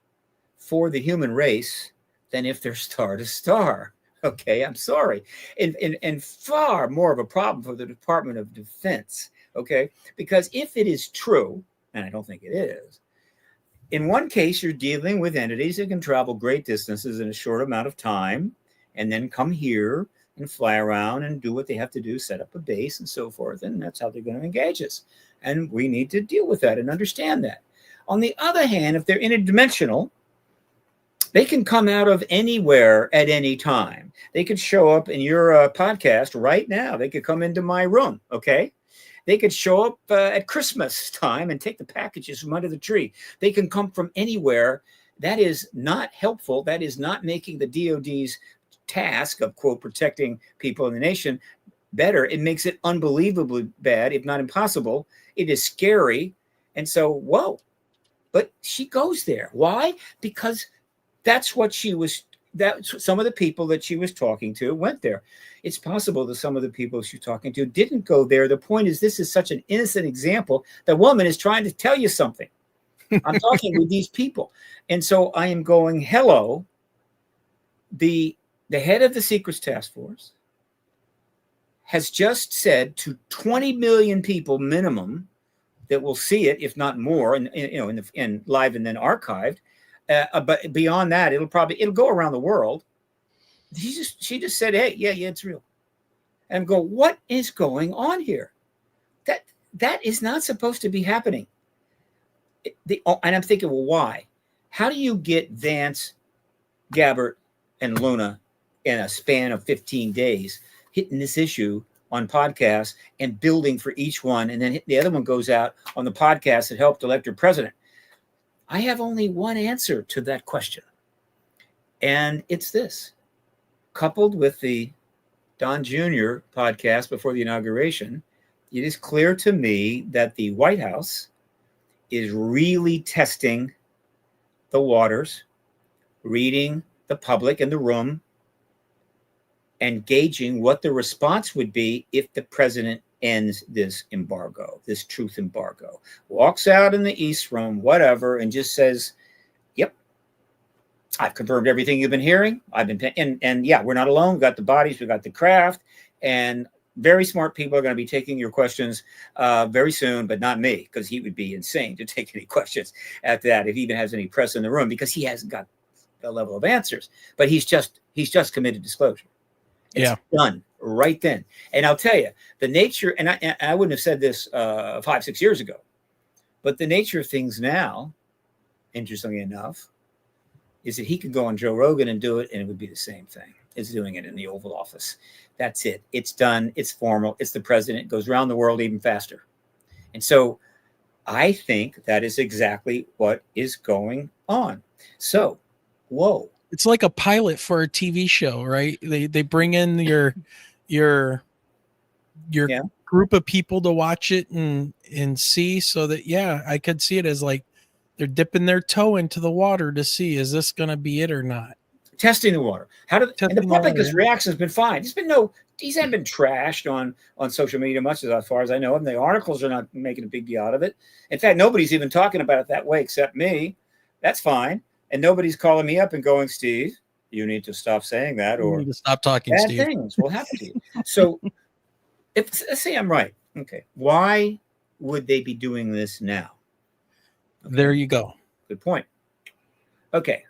for the human race than if they're star to star. Okay, I'm sorry. And far more of a problem for the Department of Defense. Okay, because if it is true, and I don't think it is, in one case, you're dealing with entities that can travel great distances in a short amount of time and then come here and fly around and do what they have to do, set up a base and so forth. And that's how they're going to engage us. And we need to deal with that and understand that. On the other hand, if they're interdimensional, they can come out of anywhere at any time. They could show up in your podcast right now. They could come into my room, okay? They could show up at Christmas time and take the packages from under the tree. They can come from anywhere. That is not helpful. That is not making the DOD's task of, quote, protecting people in the nation better. It makes it unbelievably bad, if not impossible. It is scary. And so, whoa. But she goes there. Why? Because that's what some of the people that she was talking to went there. It's possible that some of the people she's talking to didn't go there. The point is, this is such an innocent example. The woman is trying to tell you something. I'm talking with these people. And so I am going, hello, the head of the Secrets Task Force has just said to 20 million people minimum that will see it, if not more, in live and then archived. But beyond that, it'll go around the world. She just said, hey, yeah, it's real. And go, what is going on here? That is not supposed to be happening. And I'm thinking, well, why? How do you get Vance, Gabbard, and Luna in a span of 15 days hitting this issue on podcasts and building for each one, and then the other one goes out on the podcast that helped elect your president? I have only one answer to that question, and it's this. Coupled with the Don Jr. podcast before the inauguration, it is clear to me that the White House is really testing the waters, reading the public in the room, and gauging what the response would be if the president ends this embargo, this truth embargo, walks out in the East Room, whatever, and just says, yep, I've confirmed everything you've been hearing. I've been, and yeah, we're not alone. We've got the bodies, we've got the craft, and very smart people are going to be taking your questions very soon, but not me, because he would be insane to take any questions after that if he even has any press in the room, because he hasn't got the level of answers. But he's just committed disclosure. It's done right then. And I'll tell you, the nature, and I wouldn't have said this 5-6 years ago, but the nature of things now, interestingly enough, is that he could go on Joe Rogan and do it, and it would be the same thing as doing it in the Oval Office. That's it. It's done. It's formal. It's the president. It goes around the world even faster. And so I think that is exactly what is going on. So, whoa. It's like a pilot for a TV show, right? They bring in your group of people to watch it and see, so that, yeah, I could see it as like they're dipping their toe into the water to see, is this going to be it or not? Testing the water. And the public's reaction has been fine. These haven't been trashed on social media much, as far as I know, and the articles are not making a big deal out of it. In fact, nobody's even talking about it that way except me. That's fine. And nobody's calling me up and going, Steve, you need to stop saying that, or you need to stop talking, bad Steve. things will happen to you. So let's say I'm right. Okay. Why would they be doing this now? Okay. There you go. Good point. Okay.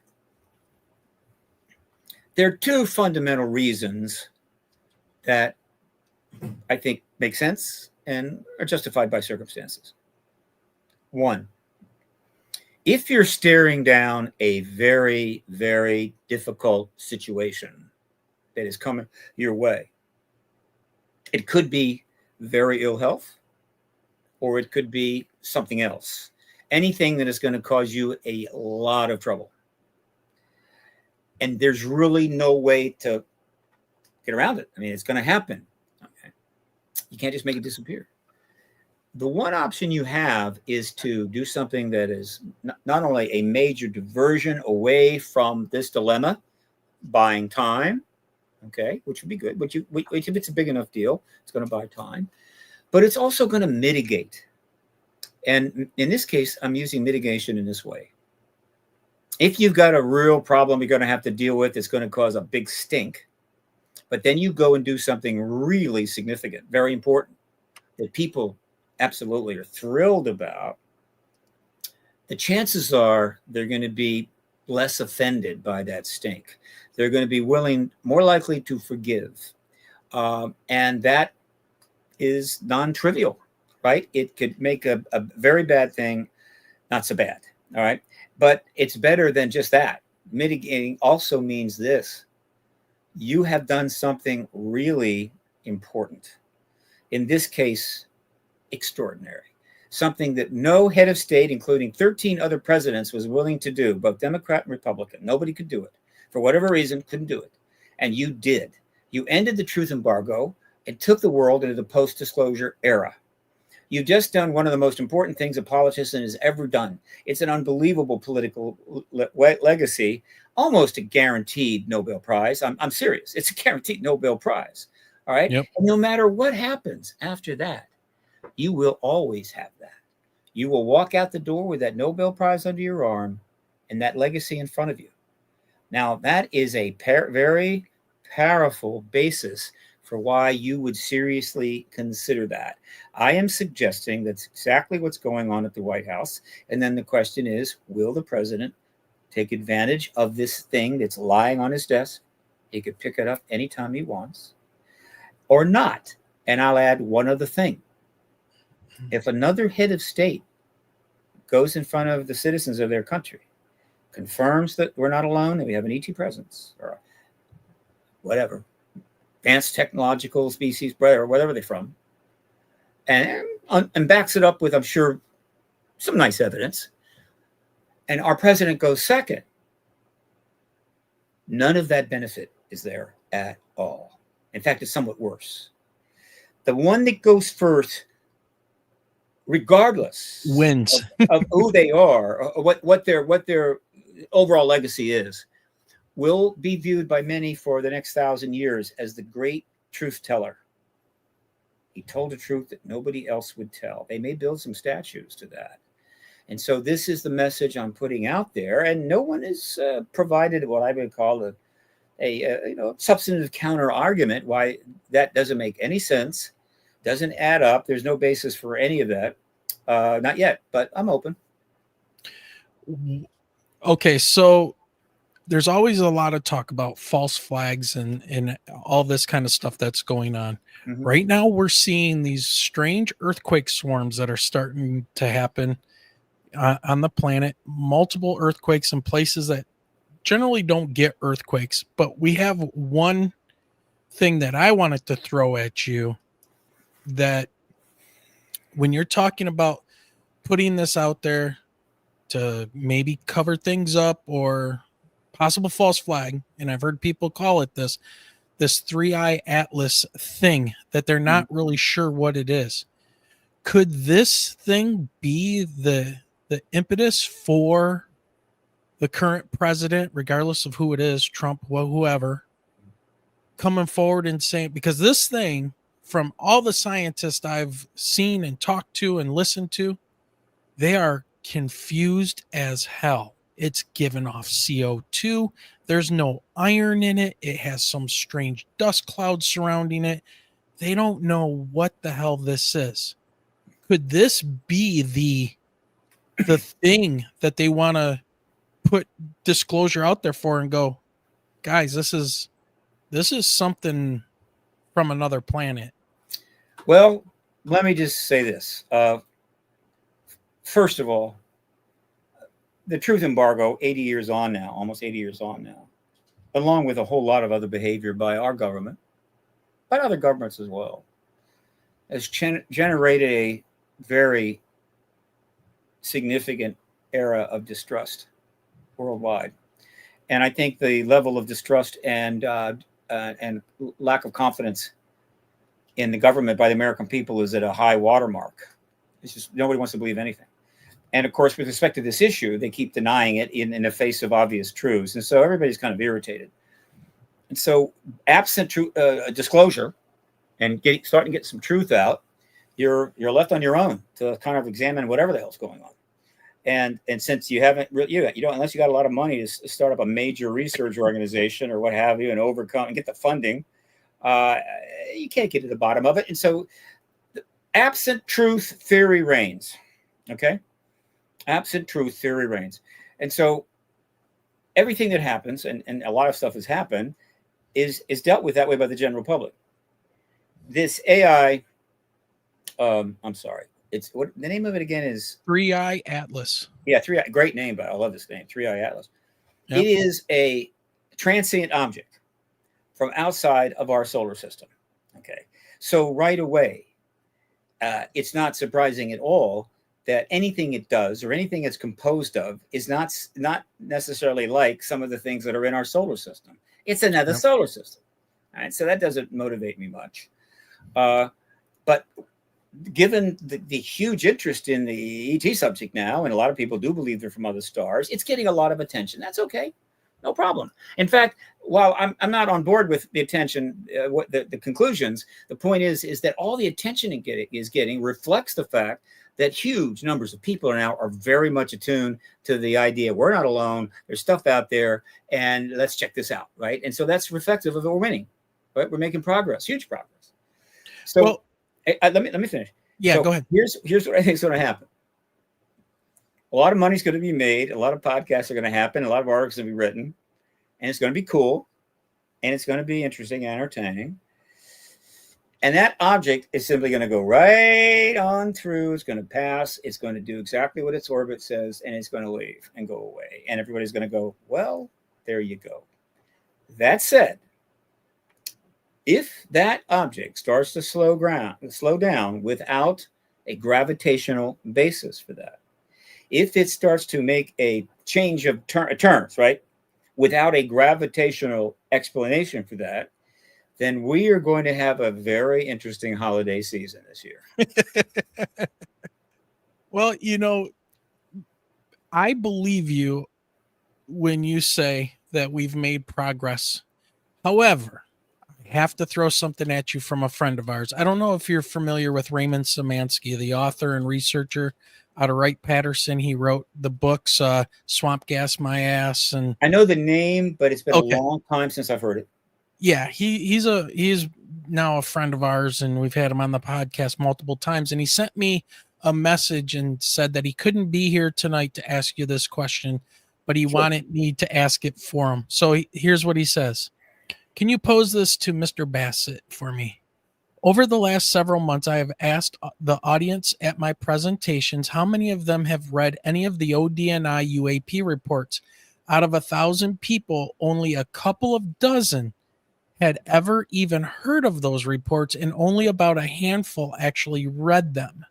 There are two fundamental reasons that I think make sense and are justified by circumstances. One, if you're staring down a very, very difficult situation that is coming your way, it could be very ill health, or it could be something else. Anything that is going to cause you a lot of trouble. And there's really no way to get around it. I mean, it's going to happen. Okay. You can't just make it disappear. The one option you have is to do something that is not only a major diversion away from this dilemma, buying time, okay, which would be good, which if it's a big enough deal, it's going to buy time, but it's also going to mitigate. And in this case, I'm using mitigation in this way. If you've got a real problem you're going to have to deal with, it's going to cause a big stink, But then you go and do something really significant, very important, that people absolutely are thrilled about. The chances are they're going to be less offended by that stink. They're going to be more likely to forgive. And that is non-trivial, right? It could make a very bad thing not so bad, all right? But it's better than just that. Mitigating also means this. You have done something really important. In this case, extraordinary. Something that no head of state, including 13 other presidents, was willing to do, both Democrat and Republican. Nobody could do it. For whatever reason, couldn't do it. And you did. You ended the truth embargo and took the world into the post-disclosure era. You've just done one of the most important things a politician has ever done. It's an unbelievable political legacy, almost a guaranteed Nobel Prize. I'm serious. It's a guaranteed Nobel Prize. All right. Yep. And no matter what happens after that, you will always have that. You will walk out the door with that Nobel Prize under your arm and that legacy in front of you. Now, that is a very powerful basis for why you would seriously consider that. I am suggesting that's exactly what's going on at the White House. And then the question is, will the president take advantage of this thing that's lying on his desk? He could pick it up anytime he wants or not. And I'll add one other thing. If another head of state goes in front of the citizens of their country, confirms that we're not alone and we have an ET presence or whatever, advanced technological species, or whatever they're from, and backs it up with, I'm sure, some nice evidence, and our president goes second, none of that benefit is there at all. In fact, it's somewhat worse. The one that goes first, regardless wins of who they are or what their overall legacy is, will be viewed by many for the next 1,000 years as the great truth teller. He told a truth that nobody else would tell. They may build some statues to that. And so this is the message I'm putting out there. And no one has provided what I would call a substantive counter argument why that doesn't make any sense, doesn't add up. There's no basis for any of that. Not yet, but I'm open. Okay, so there's always a lot of talk about false flags and all this kind of stuff that's going on. Mm-hmm. Right now, we're seeing these strange earthquake swarms that are starting to happen on the planet. Multiple earthquakes in places that generally don't get earthquakes. But we have one thing that I wanted to throw at you, that when you're talking about putting this out there to maybe cover things up or possible false flag, and I've heard people call it this 3-eye atlas thing that they're not really sure what it is. Could this thing be the impetus for the current president, regardless of who it is, Trump, whoever, coming forward and saying, because this thing, from all the scientists I've seen and talked to and listened to, they are confused as hell. It's giving off CO2. There's no iron in it. It has some strange dust clouds surrounding it. They don't know what the hell this is. Could this be the thing that they want to put disclosure out there for and go, guys, this is something from another planet? Well, let me just say this. First of all, the truth embargo, 80 years on now, almost 80 years on now, along with a whole lot of other behavior by our government, by other governments as well, has generated a very significant era of distrust worldwide. And I think the level of distrust and lack of confidence in the government by the American people is at a high watermark. It's just nobody wants to believe anything. And of course, with respect to this issue, they keep denying it in the face of obvious truths. And so everybody's kind of irritated. And so absent disclosure and starting to get some truth out, you're left on your own to kind of examine whatever the hell's going on. And since you haven't really, you don't, unless you got a lot of money to start up a major research organization or what have you, and overcome and get the funding You can't get to the bottom of it. And so absent truth theory reigns. Okay. Absent truth theory reigns. And so everything that happens, and a lot of stuff has happened, is dealt with that way by the general public. This AI, I'm sorry, it's what the name of it again is? 3i Atlas. Yeah, great name, but I love this name, 3i Atlas. Yep. It is a transient object from outside of our solar system. Okay, so right away, it's not surprising at all that anything it does or anything it's composed of is not necessarily like some of the things that are in our solar system. It's another solar system. All right, so that doesn't motivate me much. But given the huge interest in the ET subject now, and a lot of people do believe they're from other stars, it's getting a lot of attention. That's okay. No problem. In fact, while I'm not on board with the attention, what the conclusions, the point is that all the attention it is getting reflects the fact that huge numbers of people are very much attuned to the idea we're not alone. There's stuff out there, and let's check this out, right? And so that's reflective of that we're winning, right? We're making progress, huge progress. So let me finish. Yeah, so go ahead. Here's what I think is going to happen. A lot of money's going to be made. A lot of podcasts are going to happen. A lot of articles going to be written, and it's going to be cool, and it's going to be interesting and entertaining. And that object is simply going to go right on through. It's going to pass. It's going to do exactly what its orbit says, and it's going to leave and go away. And everybody's going to go, well, there you go. That said, if that object starts to slow down without a gravitational basis for that, if it starts to make a change of turns, right, without a gravitational explanation for that, then we are going to have a very interesting holiday season this year. Well, I believe you when you say that we've made progress. However, I have to throw something at you from a friend of ours. I don't know if you're familiar with Raymond Szymanski, the author and researcher out of Wright-Patterson. He wrote the books Swamp Gas My Ass. And I know the name, but it's been a long time since I've heard it. Yeah, he's now a friend of ours, and we've had him on the podcast multiple times. And he sent me a message and said that he couldn't be here tonight to ask you this question, but he wanted me to ask it for him. So here's what he says. Can you pose this to Mr. Bassett for me? Over the last several months, I have asked the audience at my presentations how many of them have read any of the ODNI UAP reports. Out of 1,000 people, only a couple of dozen had ever even heard of those reports, and only about a handful actually read them.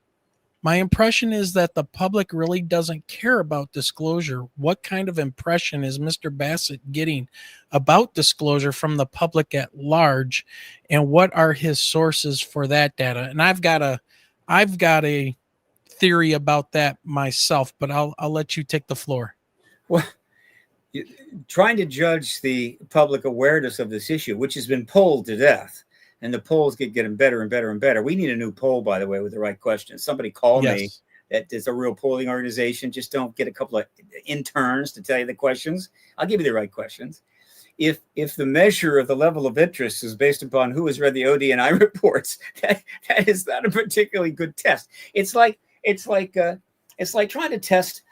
My impression is that the public really doesn't care about disclosure. What kind of impression is Mr. Bassett getting about disclosure from the public at large, and what are his sources for that data? And I've got a theory about that myself, but I'll let you take the floor. Well, trying to judge the public awareness of this issue, which has been polled to death, and the polls keep getting better and better and better. We need a new poll, by the way, with the right questions. Somebody call me that is a real polling organization. Just don't get a couple of interns to tell you the questions. I'll give you the right questions. If the measure of the level of interest is based upon who has read the ODNI reports, that is not a particularly good test. It's like trying to test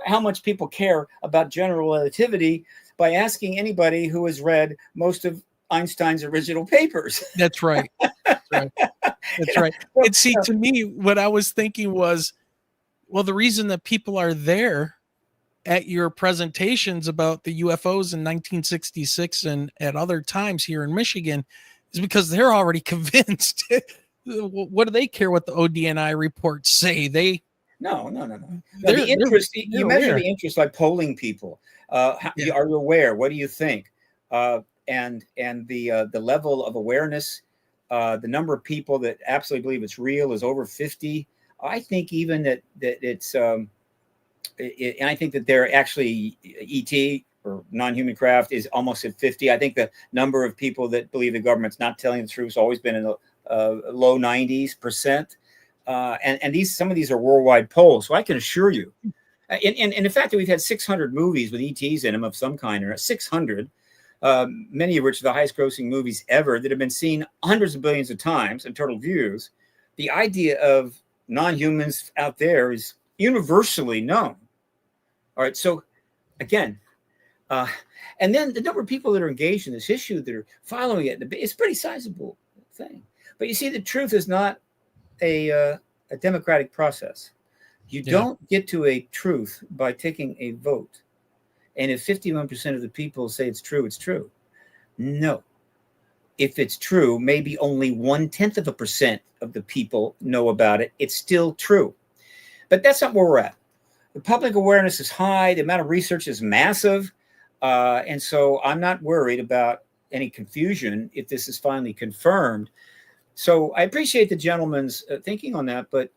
how much people care about general relativity by asking anybody who has read most of Einstein's original papers. That's right. That's right. That's right. And see, to me, what I was thinking was, well, the reason that people are there at your presentations about the UFOs in 1966 and at other times here in Michigan is because they're already convinced. What do they care what the ODNI reports say? No. The interest, you measure the interest by polling people. Are you aware? What do you think? And the level of awareness, the number of people that absolutely believe it's real is over 50. I think even that it's, I think that they're actually ET or non-human craft is almost at 50. I think the number of people that believe the government's not telling the truth has always been in the low 90%. And some of these are worldwide polls. So I can assure you, and the fact that we've had 600 movies with ETs in them of some kind, or 600, many of which are the highest grossing movies ever that have been seen hundreds of billions of times in total views. The idea of non-humans out there is universally known. All right. So again, and then the number of people that are engaged in this issue that are following it, it's a pretty sizable thing. But you see, the truth is not a democratic process. You don't get to a truth by taking a vote. And if 51% of the people say it's true, it's true. No. If it's true, maybe only 1/10% of the people know about it. It's still true. But that's not where we're at. The public awareness is high. The amount of research is massive. And so I'm not worried about any confusion if this is finally confirmed. So I appreciate the gentleman's thinking on that, but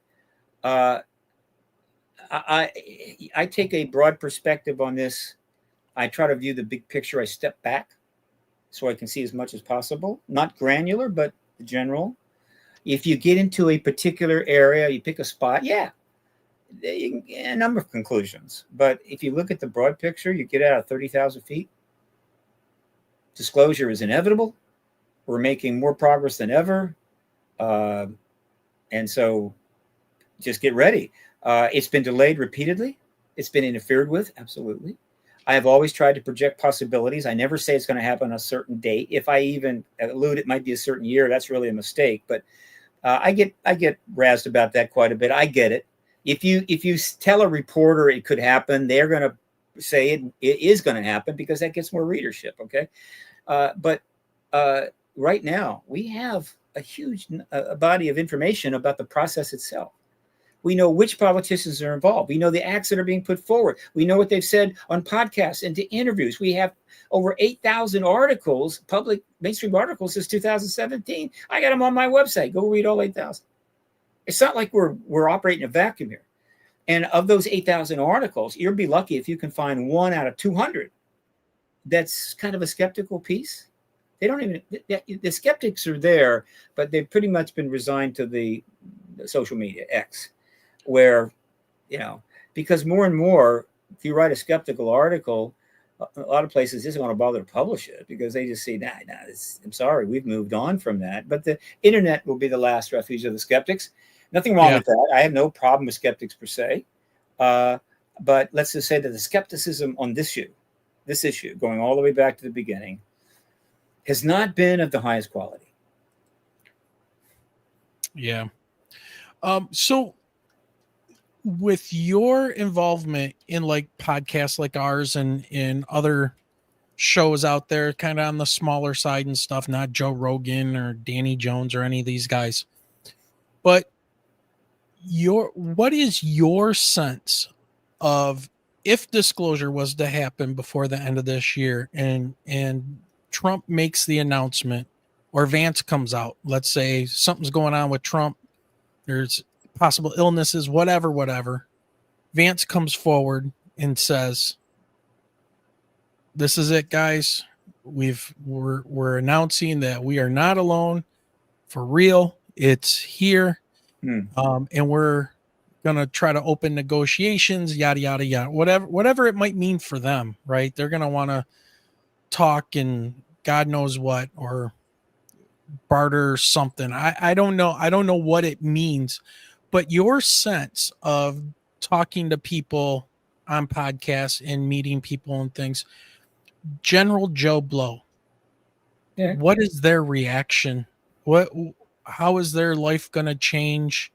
I take a broad perspective on this. I try to view the big picture. I step back so I can see as much as possible. Not granular, but general. If you get into a particular area, you pick a spot, you can get a number of conclusions. But if you look at the broad picture, you get out of 30,000 feet. Disclosure is inevitable. We're making more progress than ever. And so just get ready. It's been delayed repeatedly. It's been interfered with. Absolutely. I have always tried to project possibilities. I never say it's going to happen on a certain date. If I even allude it might be a certain year, that's really a mistake. But I get razzed about that quite a bit. I get it. If you tell a reporter it could happen, they're going to say it is going to happen because that gets more readership. Okay. But right now we have a huge body of information about the process itself. We know which politicians are involved. We know the acts that are being put forward. We know what they've said on podcasts and to interviews. We have over 8,000 articles, public mainstream articles since 2017. I got them on my website. Go read all 8,000. It's not like we're operating a vacuum here. And of those 8,000 articles, you'll be lucky if you can find 1 out of 200 that's kind of a skeptical piece. They don't even, the skeptics are there, but they've pretty much been resigned to the social media, X, where, because more and more, if you write a skeptical article, a lot of places just don't want to bother to publish it because they just say, nah, I'm sorry, we've moved on from that. But the internet will be the last refuge of the skeptics. Nothing wrong with that. I have no problem with skeptics per se. But let's just say that the skepticism on this issue, going all the way back to the beginning, has not been of the highest quality. Yeah. So with your involvement in like podcasts like ours and in other shows out there, kind of on the smaller side and stuff, not Joe Rogan or Danny Jones or any of these guys, but what is your sense of if disclosure was to happen before the end of this year and Trump makes the announcement or Vance comes out, let's say something's going on with Trump, there's possible illnesses, whatever. Vance comes forward and says, this is it, guys. We're announcing that we are not alone for real. It's here. And we're going to try to open negotiations, yada, yada, yada, whatever it might mean for them, right? They're going to want to talk and God knows what, or barter something. I don't know. I don't know what it means, but your sense of talking to people on podcasts and meeting people and things, General Joe Blow, what is their reaction? How is their life going to change?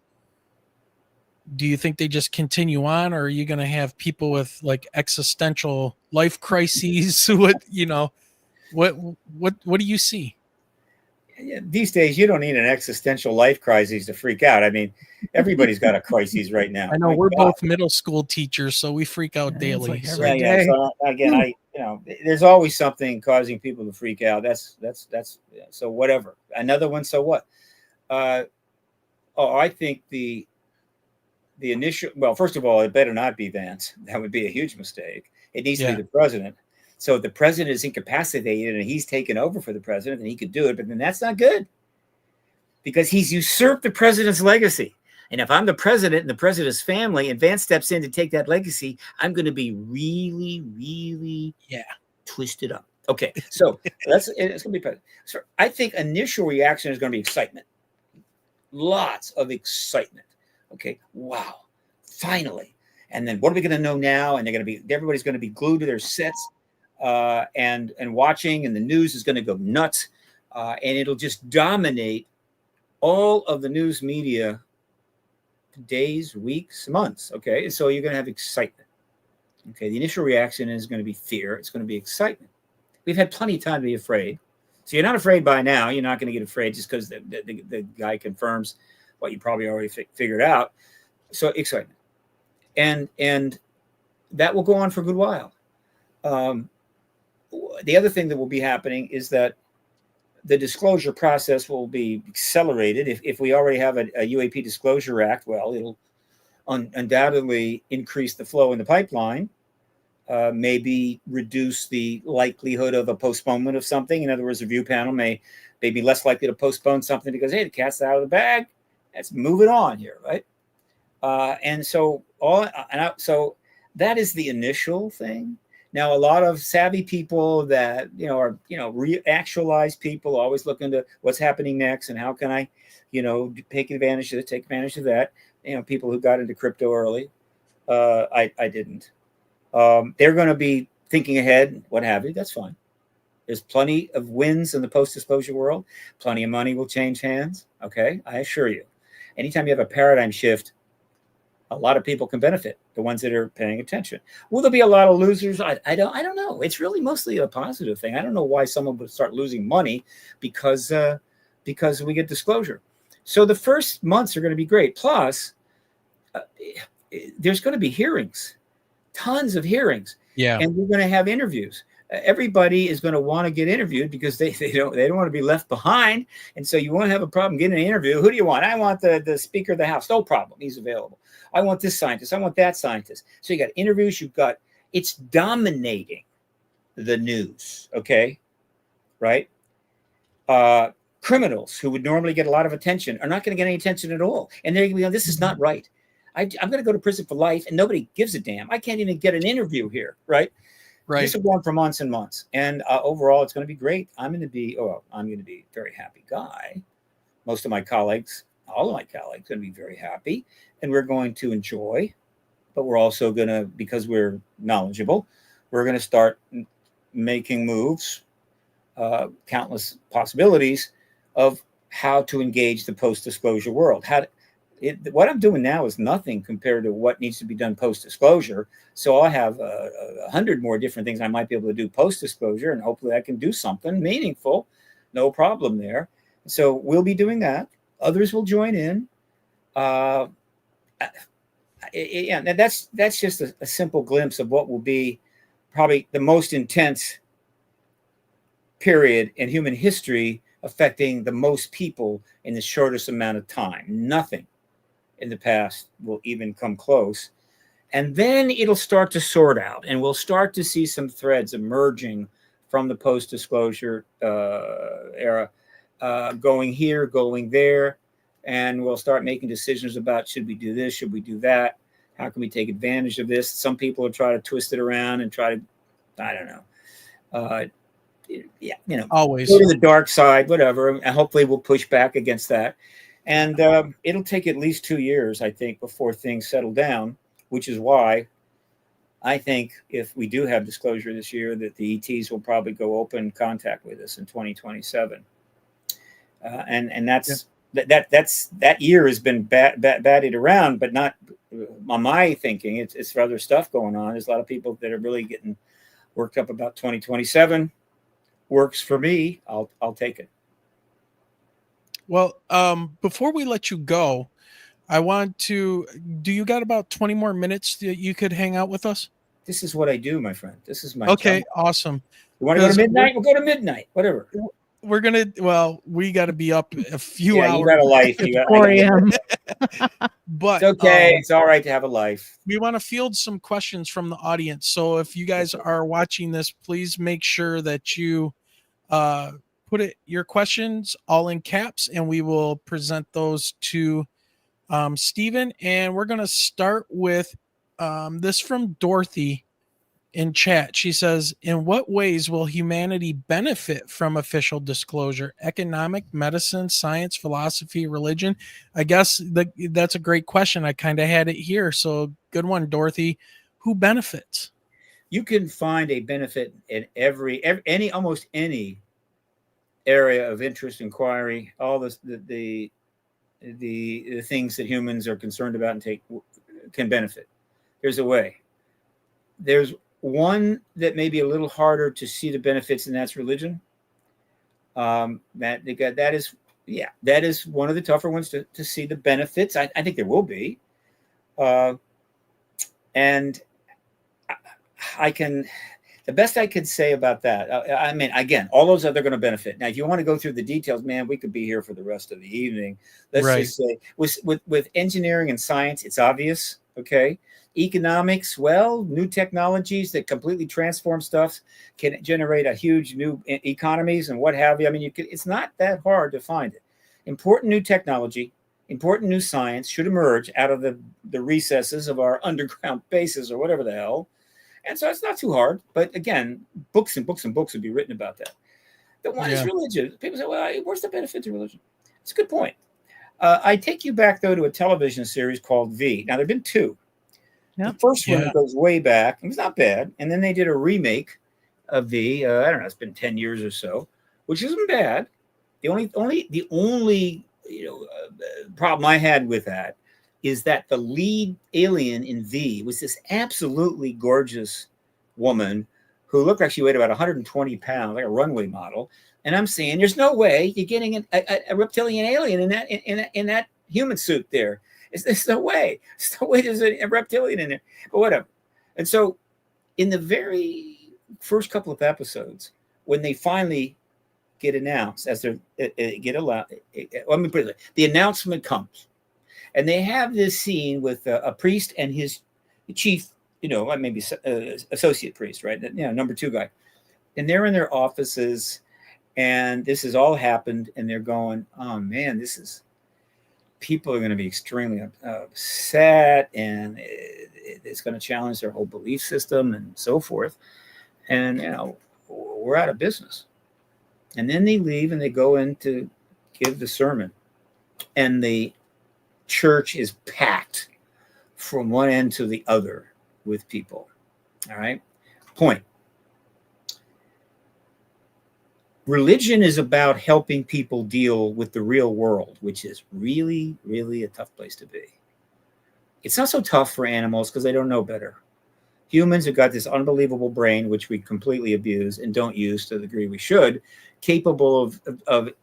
Do you think they just continue on, or are you going to have people with like existential life crises? What do you see? These days, you don't need an existential life crisis to freak out. I mean, everybody's got a crisis right now. I know we're both middle school teachers, so we freak out daily. Like every day. So again, there's always something causing people to freak out. That's so whatever. Another one. So what? I think the initial. Well, first of all, it better not be Vance. That would be a huge mistake. It needs to be the president. So if the president is incapacitated and he's taken over for the president, then he could do it. But then that's not good because he's usurped the president's legacy. And if I'm the president and the president's family and Vance steps in to take that legacy, I'm going to be really, really twisted up. Okay, so it's going to be. So I think initial reaction is going to be excitement. Lots of excitement. Okay, wow, finally. And then what are we going to know now? And everybody's going to be glued to their sets and watching, and the news is going to go nuts, and it'll just dominate all of the news media days, weeks, months. Okay, so you're going to have excitement. Okay, the initial reaction is going to be fear. It's going to be excitement. We've had plenty of time to be afraid. So you're not afraid by now. You're not going to get afraid just because the guy confirms what you probably already figured out. So excitement. And that will go on for a good while. The other thing that will be happening is that the disclosure process will be accelerated. If we already have a UAP Disclosure Act, well, it'll undoubtedly increase the flow in the pipeline, maybe reduce the likelihood of a postponement of something. In other words, a review panel may be less likely to postpone something because, hey, the cat's out of the bag. Let's move it on here, right? So that is the initial thing. Now, a lot of savvy people that are actualized people, always looking to what's happening next and how can I, take advantage of it, take advantage of that. People who got into crypto early, I didn't. They're going to be thinking ahead, what have you. That's fine. There's plenty of wins in the post-disclosure world. Plenty of money will change hands. Okay, I assure you. Anytime you have a paradigm shift, a lot of people can benefit. The ones that are paying attention. Will there be a lot of losers? I don't know. It's really mostly a positive thing. I don't know why someone would start losing money because we get disclosure. So the first months are going to be great. Plus, there's going to be hearings, tons of hearings. Yeah, and we're going to have interviews. Everybody is going to want to get interviewed because they don't want to be left behind. And so you won't have a problem getting an interview. Who do you want? I want the Speaker of the House. No problem. He's available. I want this scientist. I want that scientist. So you got interviews. It's dominating the news. Okay. Right. Criminals who would normally get a lot of attention are not going to get any attention at all. And they're going to be, this is not right. I'm going to go to prison for life and nobody gives a damn. I can't even get an interview here. Right. This will go on for months and months. And overall, it's going to be great. I'm going to be a very happy guy. Most of my colleagues, all of my colleagues, are going to be very happy. And we're going to enjoy. But we're also going to, because we're knowledgeable, we're going to start making moves, countless possibilities of how to engage the post-disclosure world. What I'm doing now is nothing compared to what needs to be done post-disclosure. So I have 100 more different things I might be able to do post-disclosure, and hopefully I can do something meaningful. No problem there. So we'll be doing that. Others will join in. And that's just a simple glimpse of what will be probably the most intense period in human history, affecting the most people in the shortest amount of time. Nothing in the past will even come close. And then it'll start to sort out, and we'll start to see some threads emerging from the post-disclosure era, going here, going there, and we'll start making decisions about, should we do this, should we do that, how can we take advantage of this? Some people will try to twist it around and try to, I don't know, always go to the dark side, whatever, and hopefully we'll push back against that. And it'll take at least 2 years, I think, before things settle down, which is why I think if we do have disclosure this year, that the ETs will probably go open contact with us in 2027. And that's that year has been batted around, but not on my thinking. It's for other stuff going on. There's a lot of people that are really getting worked up about 2027. Works for me. I'll take it. Well, before we let you go, I want to, do you got about 20 more minutes that you could hang out with us? This is what I do, my friend. This is my okay job. Awesome. You want to go to midnight? We'll go to midnight, whatever. We got to be up a few hours. You got a life. 4 a.m. But it's okay. It's all right to have a life. We want to field some questions from the audience. So if you guys are watching this, please make sure that you put your questions all in caps, and we will present those to Stephen. And we're going to start with this from Dorothy. in chat. She says, in what ways will humanity benefit from official disclosure? Economic, medicine, science, philosophy, religion? I guess that's a great question. I kind of had it here. So good one, Dorothy. Who benefits? You can find a benefit in almost any area of interest, inquiry, all the things that humans are concerned about and can benefit. There's a way. There's one that may be a little harder to see the benefits, and that's religion. That is one of the tougher ones to see the benefits. I think there will be, and the best I could say about that. I mean, again, all those other going to benefit. Now, if you want to go through the details, man, we could be here for the rest of the evening. Let's just say with engineering and science, it's obvious. Okay. Economics, well, new technologies that completely transform stuff can generate a huge new economies and what have you. I mean, it's not that hard to find it. Important new technology, important new science should emerge out of the recesses of our underground bases or whatever the hell. And so it's not too hard. But again, books and books and books would be written about that. The one is religion. People say, well, where's the benefit to religion? It's a good point. I take you back, though, to a television series called V. Now, there have been two. Yep. The first one goes way back. It was not bad. And then they did a remake of V. I don't know. It's been 10 years or so, which isn't bad. The only problem I had with that is that the lead alien in V was this absolutely gorgeous woman who looked like she weighed about 120 pounds, like a runway model. And I'm saying, there's no way you're getting a reptilian alien in that human suit there. There's no way. There's no way there's a reptilian in there. But whatever. And so in the very first couple of episodes, when they finally get announced, let me put it, the announcement comes. And they have this scene with a priest and his chief, maybe associate priest, right? Number two guy. And they're in their offices, and this has all happened, and they're going, oh, man, people are going to be extremely upset, and it's going to challenge their whole belief system and so forth. And, we're out of business. And then they leave, and they go in to give the sermon. And the church is packed from one end to the other with people. All right. Point. Religion is about helping people deal with the real world, which is really, really a tough place to be. It's not so tough for animals because they don't know better. Humans have got this unbelievable brain, which we completely abuse and don't use to the degree we should, capable of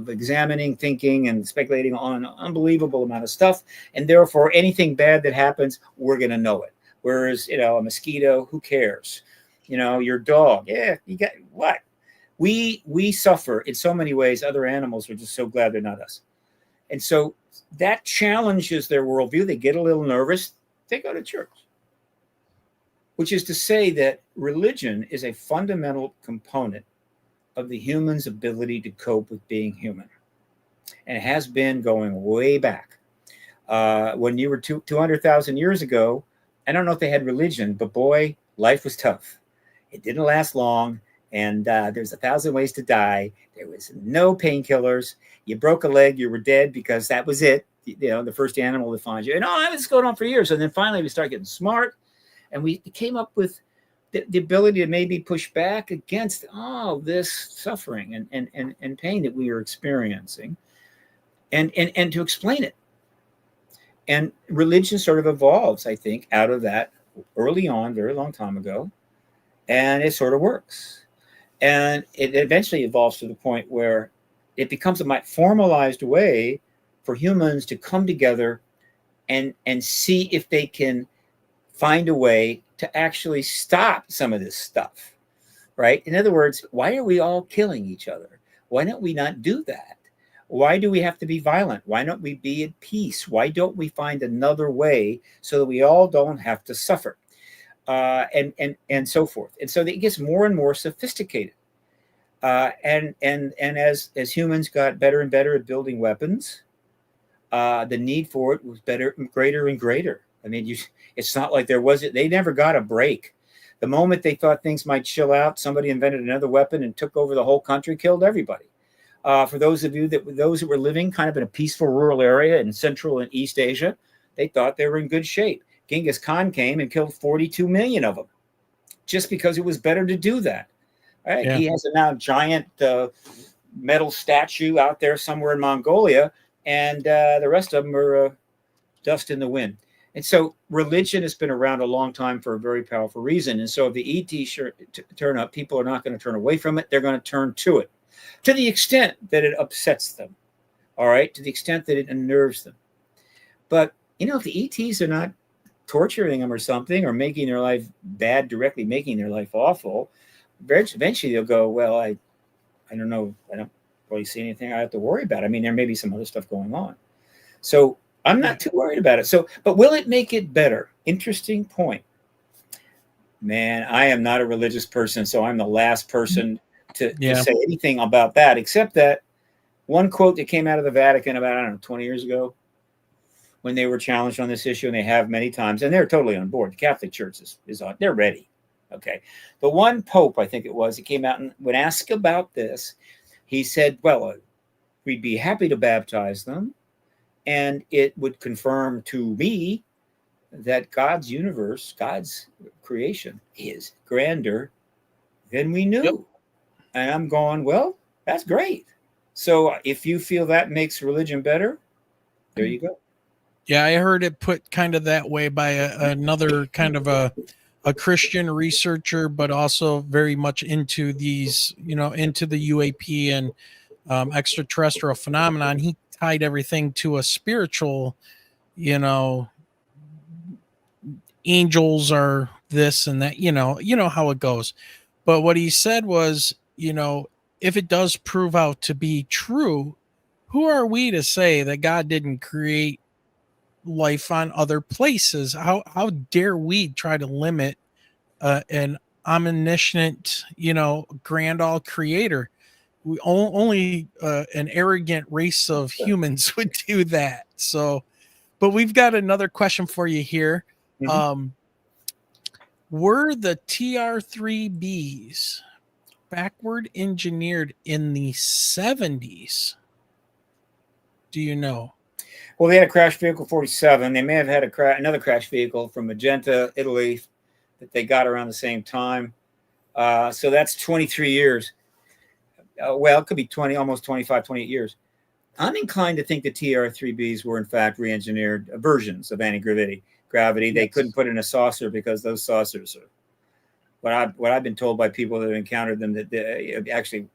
examining, thinking, and speculating on an unbelievable amount of stuff. And therefore, anything bad that happens, we're going to know it. Whereas, a mosquito, who cares? Your dog, you got what? We suffer in so many ways. Other animals are just so glad they're not us. And so that challenges their worldview. They get a little nervous. They go to church. Which is to say that religion is a fundamental component of the human's ability to cope with being human. And it has been going way back. When you were 200,000 years ago, I don't know if they had religion, but boy, life was tough. It didn't last long. And there's 1,000 ways to die. There was no painkillers. You broke a leg, you were dead because that was it. The first animal to find you. And that was going on for years. And then finally we started getting smart. And we came up with the ability to maybe push back against all this suffering and pain that we are experiencing and to explain it. And religion sort of evolves, I think, out of that early on, very long time ago. And it sort of works. And it eventually evolves to the point where it becomes a formalized way for humans to come together and see if they can find a way to actually stop some of this stuff, right? In other words, why are we all killing each other? Why don't we not do that? Why do we have to be violent? Why don't we be at peace? Why don't we find another way so that we all don't have to suffer? And so forth. And so it gets more and more sophisticated. And as humans got better and better at building weapons, the need for it was greater and greater. I mean, it's not like they never got a break The moment they thought things might chill out, somebody invented another weapon and took over the whole country, killed everybody. For those that were living kind of in a peaceful rural area in Central and East Asia, they thought they were in good shape. Genghis Khan came and killed 42 million of them, just because it was better to do that. Right? Yeah. He has a now giant metal statue out there somewhere in Mongolia, and the rest of them are dust in the wind. And so religion has been around a long time for a very powerful reason. And so if the ET turn up, people are not going to turn away from it. They're going to turn to it, to the extent that it upsets them. All right, to the extent that it unnerves them. But if the ETs are not torturing them or something, or making their life bad, directly making their life awful, eventually they'll go, well, I don't know, I don't really see anything I have to worry about. I mean, there may be some other stuff going on. So I'm not too worried about it. So, but will it make it better? Interesting point. Man, I am not a religious person, so I'm the last person to say anything about that, except that one quote that came out of the Vatican about, 20 years ago, when they were challenged on this issue, and they have many times, and they're totally on board. The Catholic Church is on, they're ready. Okay. But one Pope, I think it was, he came out and when asked about this, he said, well, we'd be happy to baptize them, and it would confirm to me that God's universe, God's creation is grander than we knew. Yep. And I'm going, well, that's great. So if you feel that makes religion better, there you go. Yeah, I heard it put kind of that way by another kind of a Christian researcher, but also very much into these, into the UAP and extraterrestrial phenomenon. He tied everything to a spiritual, angels are this and that, you know how it goes. But what he said was, if it does prove out to be true, who are we to say that God didn't create life on other places? How dare we try to limit an omniscient, grand all creator? We only an arrogant race of humans would do that. So, but we've got another question for you here. Mm-hmm. Were the TR-3Bs backward engineered in the 70s? Do you know? Well, they had a crash vehicle 47. They may have had another crash vehicle from Magenta, Italy, that they got around the same time. So that's 23 years. Well, it could be almost 25, 28 years. I'm inclined to think the TR-3Bs were, in fact, re-engineered versions of anti-gravity. Yes. They couldn't put in a saucer because those saucers are, what I've been told by people that have encountered them, that they have actually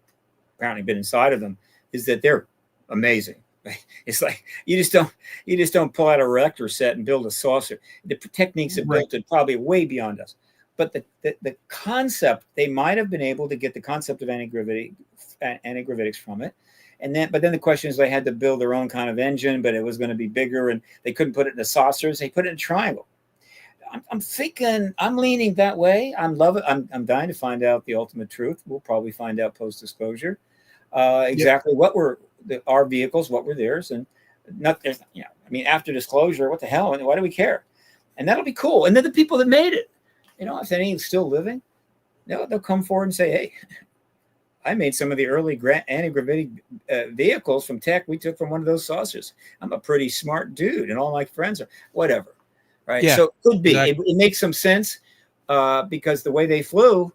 apparently been inside of them, is that they're amazing. It's like you just don't pull out a reactor set and build a saucer. The techniques that built it probably way beyond us. But the concept, they might have been able to get the concept of anti-gravitics from it. But then the question is, they had to build their own kind of engine, but it was going to be bigger, and they couldn't put it in the saucers. They put it in a triangle. I'm thinking, I'm leaning that way. I'm dying to find out the ultimate truth. We'll probably find out post-disclosure exactly what were our vehicles, what were theirs, and after disclosure, what the hell? Why do we care? And that'll be cool. And then the people that made it, if anything's still living, they'll come forward and say, hey, I made some of the early anti-gravity vehicles from tech we took from one of those saucers. I'm a pretty smart dude, and all my friends are whatever, right? Yeah, so it could be. Exactly. It makes some sense because the way they flew,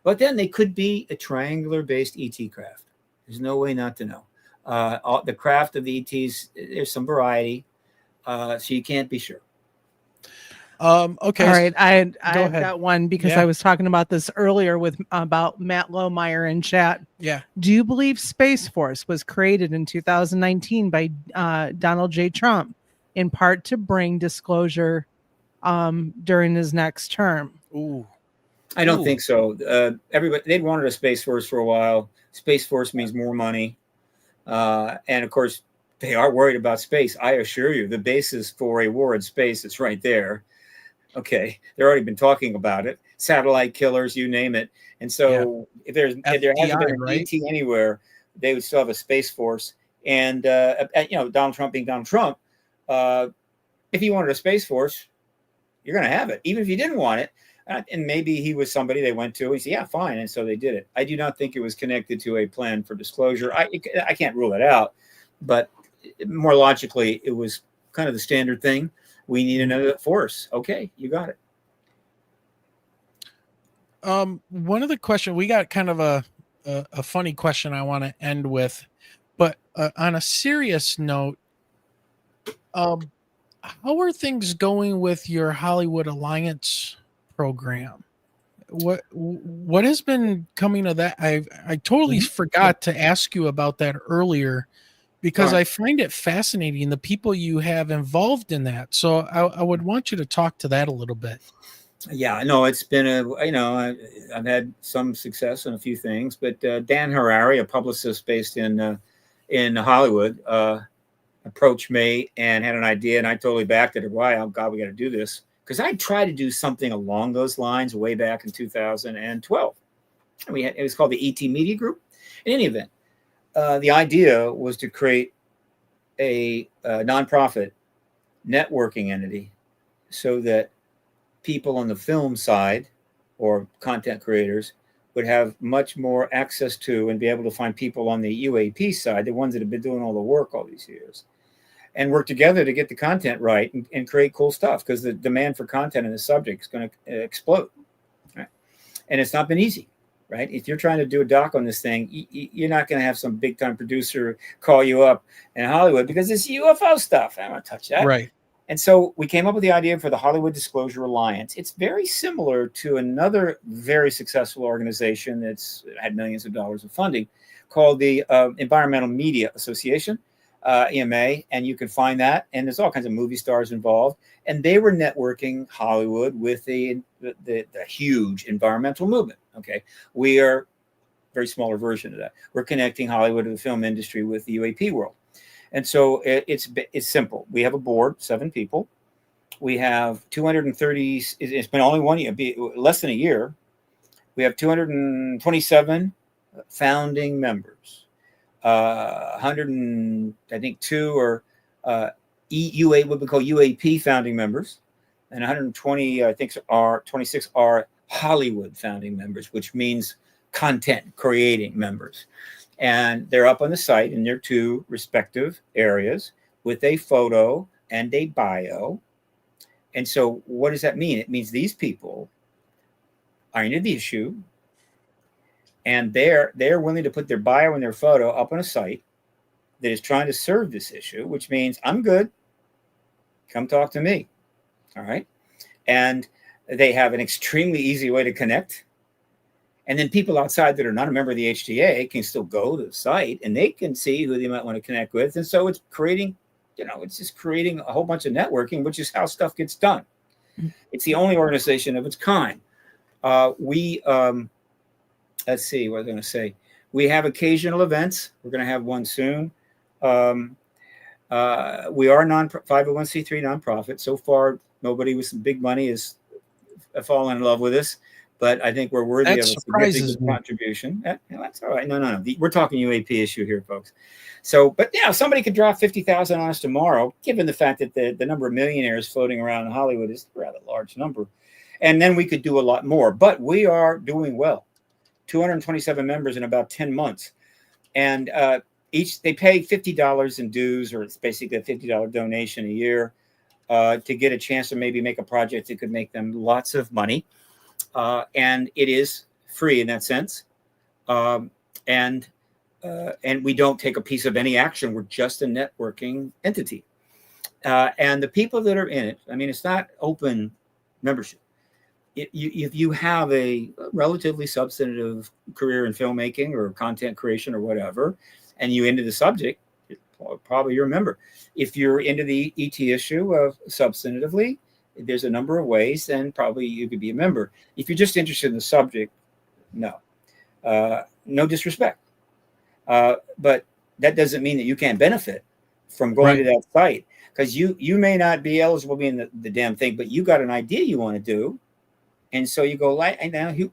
but then they could be a triangular-based ET craft. There's no way not to know. The craft of the ETs, there's some variety, so you can't be sure. Okay. All right. I've got one because I was talking about this earlier about Matt Lohmeyer in chat. Yeah. Do you believe Space Force was created in 2019 by Donald J. Trump in part to bring disclosure during his next term? Ooh. I don't think so. Everybody, they'd wanted a Space Force for a while. Space Force means more money. And of course, they are worried about space. I assure you, the basis for a war in space is right there. Okay, they've already been talking about it. Satellite killers, you name it. And so, if there hasn't been an ET anywhere, they would still have a Space Force. And Donald Trump being Donald Trump, if he wanted a Space Force, you're going to have it. Even if you didn't want it, And maybe he was somebody they went to. He said, yeah, fine. And so they did it. I do not think it was connected to a plan for disclosure. I can't rule it out, but more logically, it was kind of the standard thing. We need another force. Okay, you got it. One of the questions, we got kind of a funny question I want to end with, but on a serious note, how are things going with your Hollywood Alliance program? What has been coming of that? I totally forgot to ask you about that earlier, because I find it fascinating, the people you have involved in that. So I would want you to talk to that a little bit. Yeah, no, it's been I've had some success in a few things, but Dan Harari, a publicist based in Hollywood, approached me and had an idea, and I totally backed it. Why? Oh God, we got to do this, because I tried to do something along those lines way back in 2012. And it was called the ET Media Group. In any event, the idea was to create a nonprofit networking entity so that people on the film side or content creators would have much more access to and be able to find people on the UAP side, the ones that have been doing all the work all these years, and work together to get the content right and create cool stuff, because the demand for content in the subject is going to explode. Right? And it's not been easy, right? If you're trying to do a doc on this thing, you're not going to have some big time producer call you up in Hollywood because it's UFO stuff. I don't want to touch that. Right. And so we came up with the idea for the Hollywood Disclosure Alliance. It's very similar to another very successful organization that's had millions of dollars of funding called the Environmental Media Association, EMA. And you can find that. And there's all kinds of movie stars involved. And they were networking Hollywood with the huge environmental movement. Okay. We are a very smaller version of that. We're connecting Hollywood to the film industry with the UAP world. And so it's simple. We have a board, 7 people. We have 230. It's been only 1 year, less than a year. We have 227 founding members. 102 are what we call UAP founding members, and 120 I think 26 are Hollywood founding members, which means content creating members. And they're up on the site in their 2 respective areas with a photo and a bio. And so what does that mean? It means these people are into the issue, and they're willing to put their bio and their photo up on a site that is trying to serve this issue, which means I'm good. Come talk to me. All right. And they have an extremely easy way to connect. And then people outside that are not a member of the HTA can still go to the site and they can see who they might want to connect with. And so it's creating, it's just creating a whole bunch of networking, which is how stuff gets done. It's the only organization of its kind. Let's see what I was going to say. We have occasional events. We're going to have one soon. We are 501c3 nonprofit. So far, nobody with some big money has fallen in love with us. But I think we're worthy of a significant contribution. That's all right. No. We're talking UAP issue here, folks. So, but somebody could drop $50,000 on us tomorrow, given the fact that the number of millionaires floating around in Hollywood is a rather large number. And then we could do a lot more. But we are doing well. 227 members in about 10 months. And they pay $50 in dues, or it's basically a $50 donation a year to get a chance to maybe make a project that could make them lots of money. And it is free in that sense. And we don't take a piece of any action. We're just a networking entity. And the people that are in it, I mean, it's not open membership. If you have a relatively substantive career in filmmaking or content creation or whatever, and you're into the subject, probably you're a member. If you're into the ET issue substantively, there's a number of ways, then probably you could be a member. If you're just interested in the subject, no. No disrespect. But that doesn't mean that you can't benefit from going to that site, because you may not be eligible to be in the damn thing, but you got an idea you want to do. And so you go and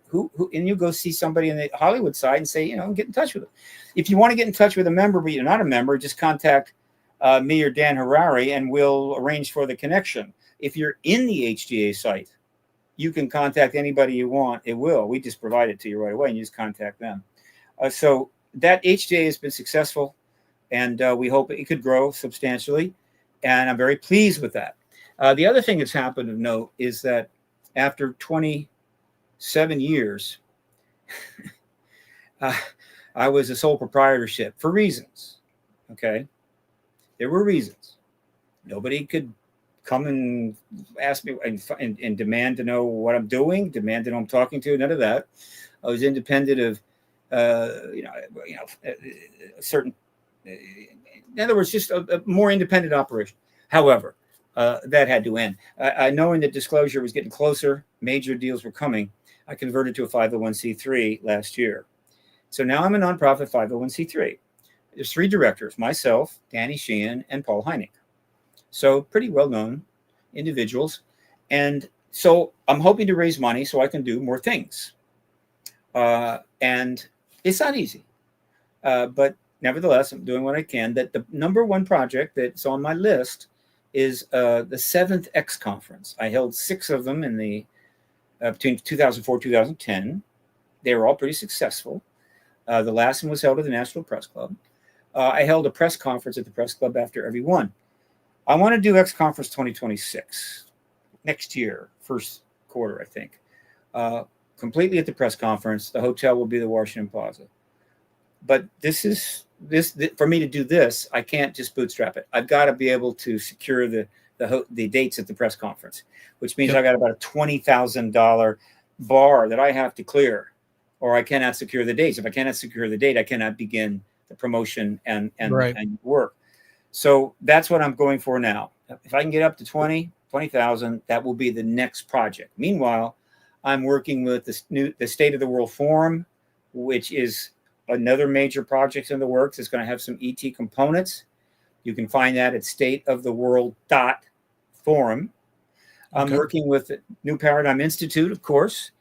you go see somebody in the Hollywood side and say, get in touch with them. If you want to get in touch with a member, but you're not a member, just contact me or Dan Harari, and we'll arrange for the connection. If you're in the HTA site you can contact anybody you want. It will. We just provide it to you right away, and you just contact them. So that HJ has been successful, and we hope it could grow substantially. And I'm very pleased with that. The other thing that's happened of note is that after 27 years, I was a sole proprietorship for reasons. Okay. There were reasons. Nobody could come and ask me and demand to know what I'm doing, demand to know I'm talking to, none of that. I was independent of, certain, in other words, just a more independent operation. However, that had to end. Knowing that disclosure was getting closer, major deals were coming, I converted to a 501c3 last year. So now I'm a nonprofit 501c3. There's 3 directors, myself, Danny Sheehan, and Paul Heineck. So pretty well-known individuals. And so I'm hoping to raise money so I can do more things. And it's not easy. But nevertheless, I'm doing what I can. That the number one project that's on my list is the 7th X Conference. I held 6 of them in the between 2004 2010. They were all pretty successful. The last one was held at the National Press Club. I held a press conference at the Press Club after every one. I want to do X Conference 2026 next year, first quarter, I think. Completely at the press conference. The hotel will be the Washington Plaza. But this for me to do this, I can't just bootstrap it. I've got to be able to secure the dates at the press conference, which means I got about a $20,000 bar that I have to clear, or I cannot secure the dates. If I cannot secure the date, I cannot begin the promotion and work. So that's what I'm going for now. If I can get up to 20,000, that will be the next project. Meanwhile, I'm working with the State of the World Forum, which is another major project in the works. It's going to have some ET components. You can find that at stateoftheworld.forum. I'm working with the New Paradigm Institute, of course.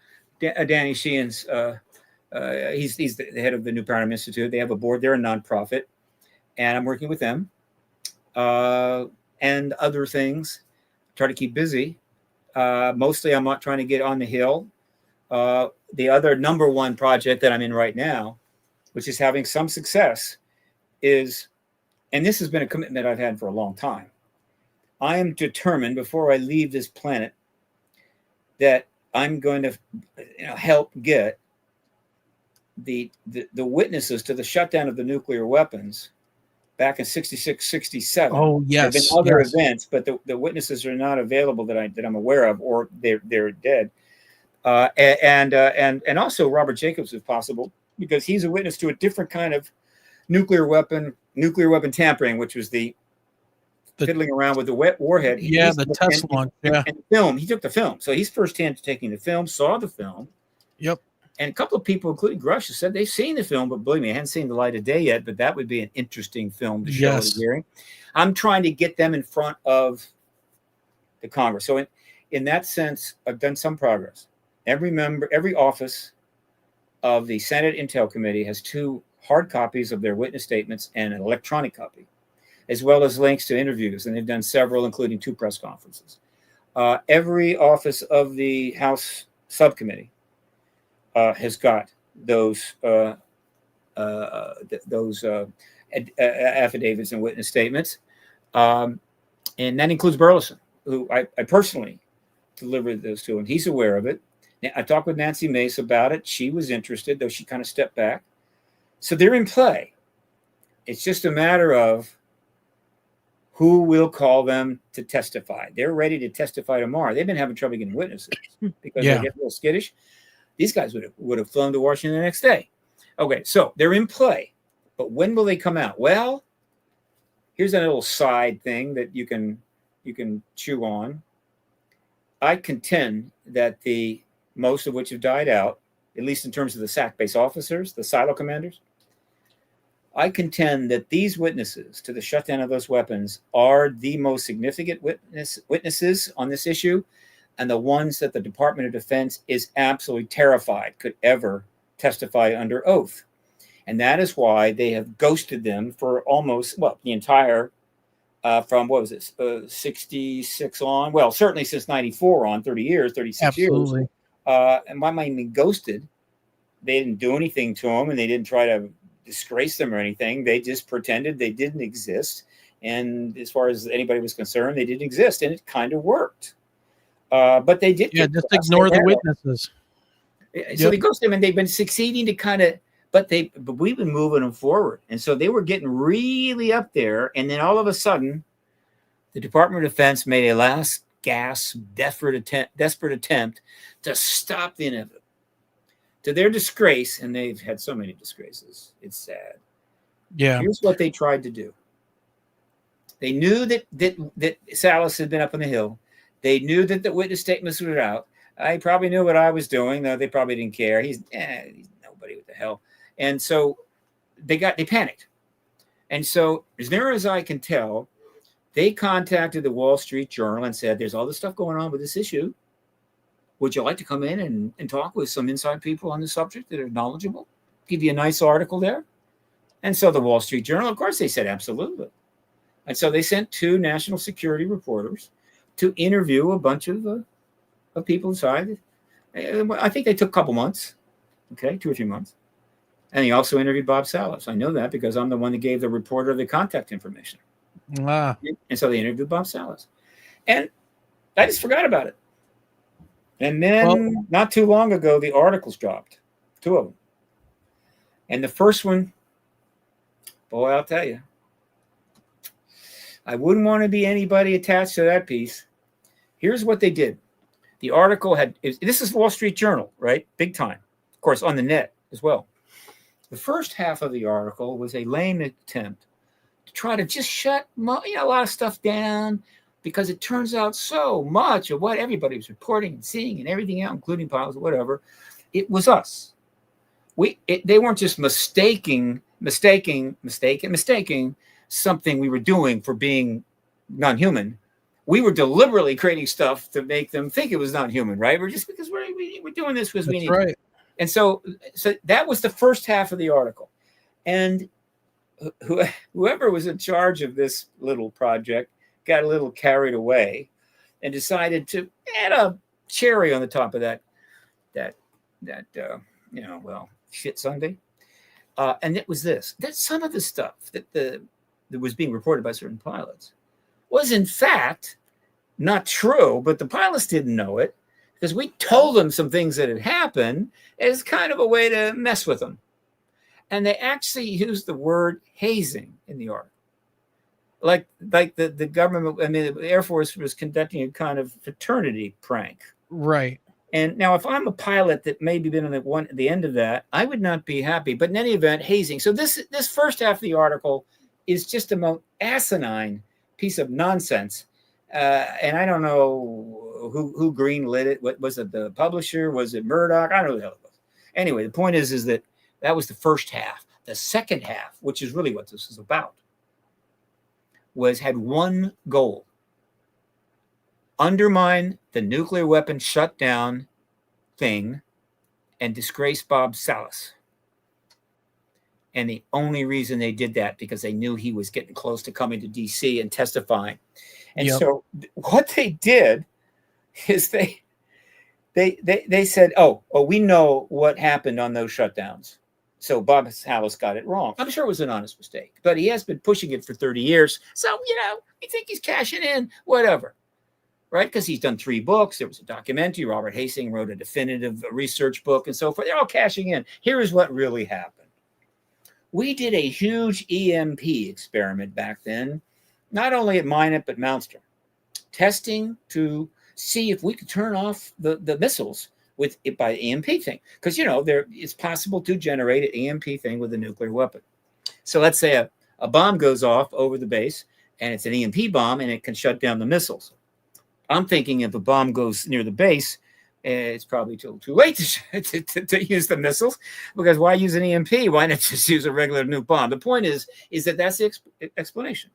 Danny Sheehan's, he's the head of the New Paradigm Institute. They have a board. They're a nonprofit. And I'm working with them and other things. Try to keep busy. Mostly I'm not trying to get on the Hill. The other number one project that I'm in right now, which is having some success, is, and this has been a commitment I've had for a long time. I am determined before I leave this planet that I'm going to help get the witnesses to the shutdown of the nuclear weapons back in 66, 67. Oh, yes. There have been other events, but the witnesses are not available that I'm aware of, or they're dead. And also Robert Jacobs, if possible, because he's a witness to a different kind of nuclear weapon tampering, which was the fiddling around with the wet warhead. The test launch. And the film. He took the film, so he's firsthand taking the film, saw the film. Yep. And a couple of people, including Grush, said they've seen the film, but believe me, I hadn't seen the light of day yet. But that would be an interesting film to show at a hearing. I'm trying to get them in front of the Congress. So in that sense, I've done some progress. Every office of the Senate Intel Committee has 2 hard copies of their witness statements and an electronic copy, as well as links to interviews. And they've done several, including 2 press conferences. Every office of the House subcommittee has got those affidavits and witness statements. And that includes Burleson, who I personally delivered those to him. He's aware of it. I talked with Nancy Mace about it. She was interested, though she kind of stepped back. So they're in play. It's just a matter of who will call them to testify. They're ready to testify tomorrow. They've been having trouble getting witnesses because they get a little skittish. These guys would have flown to Washington the next day. Okay, so they're in play. But when will they come out? Well, here's a little side thing that you can chew on. I contend that most of which have died out, at least in terms of the SAC base officers, the silo commanders. I contend that these witnesses to the shutdown of those weapons are the most significant witnesses on this issue, and the ones that the Department of Defense is absolutely terrified could ever testify under oath. And that is why they have ghosted them for almost, the entire from what was it, 66 on? Well, certainly since 94 on, 30 years, 36 Absolutely. years. And why am I being ghosted? They didn't do anything to them, and they didn't try to disgrace them or anything. They just pretended they didn't exist. And as far as anybody was concerned, they didn't exist, and it kind of worked. But they did. Yeah, just ignore the witnesses. So they ghosted them, and they've been succeeding to kind of, but we've been moving them forward. And so they were getting really up there. And then all of a sudden, the Department of Defense made a last gasp, desperate attempt to stop the inevitable. To their disgrace, and they've had so many disgraces, it's sad. Yeah. Here's what they tried to do. They knew that Salas had been up on the Hill. They knew that the witness statements were out. I probably knew what I was doing, though they probably didn't care. He's nobody, what the hell. And so they panicked. And so, as near as I can tell, they contacted the Wall Street Journal and said, there's all this stuff going on with this issue. Would you like to come in and talk with some inside people on the subject that are knowledgeable? Give you a nice article there. And so the Wall Street Journal, of course, they said absolutely. And so they sent 2 national security reporters to interview a bunch of people inside. I think they took a couple months, 2 or 3 months. And he also interviewed Bob Salas. I know that because I'm the one that gave the reporter the contact information. Ah. And so they interviewed Bob Salas. And I just forgot about it. And then not too long ago, the articles dropped, 2 of them. And the first one, boy, I'll tell you, I wouldn't want to be anybody attached to that piece. Here's what they did. The article this is Wall Street Journal, right? Big time. Of course, on the net as well. The first half of the article was a lame attempt to try to just shut a lot of stuff down, because it turns out so much of what everybody was reporting and seeing and everything else, including pilots, whatever, it was us. They weren't just mistaking something we were doing for being non-human. We were deliberately creating stuff to make them think it was non-human, right? We're just because we're doing this because we need. Right. And so that was the first half of the article, and whoever was in charge of this little project got a little carried away and decided to add a cherry on the top of that shit Sunday. And it was this, that some of the stuff that was being reported by certain pilots was in fact not true, but the pilots didn't know it because we told them some things that had happened as kind of a way to mess with them. And they actually used the word hazing in the article. Like the government, the Air Force was conducting a kind of fraternity prank. Right. And now if I'm a pilot that maybe been on the end of that, I would not be happy. But in any event, hazing. So this first half of the article is just a most asinine piece of nonsense. And I don't know who greenlit it. What was it? The publisher? Was it Murdoch? I don't know who the hell it was. Anyway, the point is that was the first half. The second half, which is really what this is about, had one goal: undermine the nuclear weapon shutdown thing and disgrace Bob Salas. And the only reason they did that because they knew he was getting close to coming to DC and testifying. And so what they did is they said, oh, we know what happened on those shutdowns. So Bob Salas got it wrong. I'm sure it was an honest mistake, but he has been pushing it for 30 years. So, we think he's cashing in, whatever, right? Because he's done 3 books. There was a documentary. Robert Hastings wrote a definitive research book and so forth. They're all cashing in. Here is what really happened. We did a huge EMP experiment back then, not only at Minot, but Malmstrom, testing to see if we could turn off the missiles with it by the EMP thing. Because, it's possible to generate an EMP thing with a nuclear weapon. So let's say a bomb goes off over the base, and it's an EMP bomb, and it can shut down the missiles. I'm thinking if a bomb goes near the base, it's probably too late to use the missiles, because why use an EMP? Why not just use a regular nuke bomb? The point is that that's the explanation.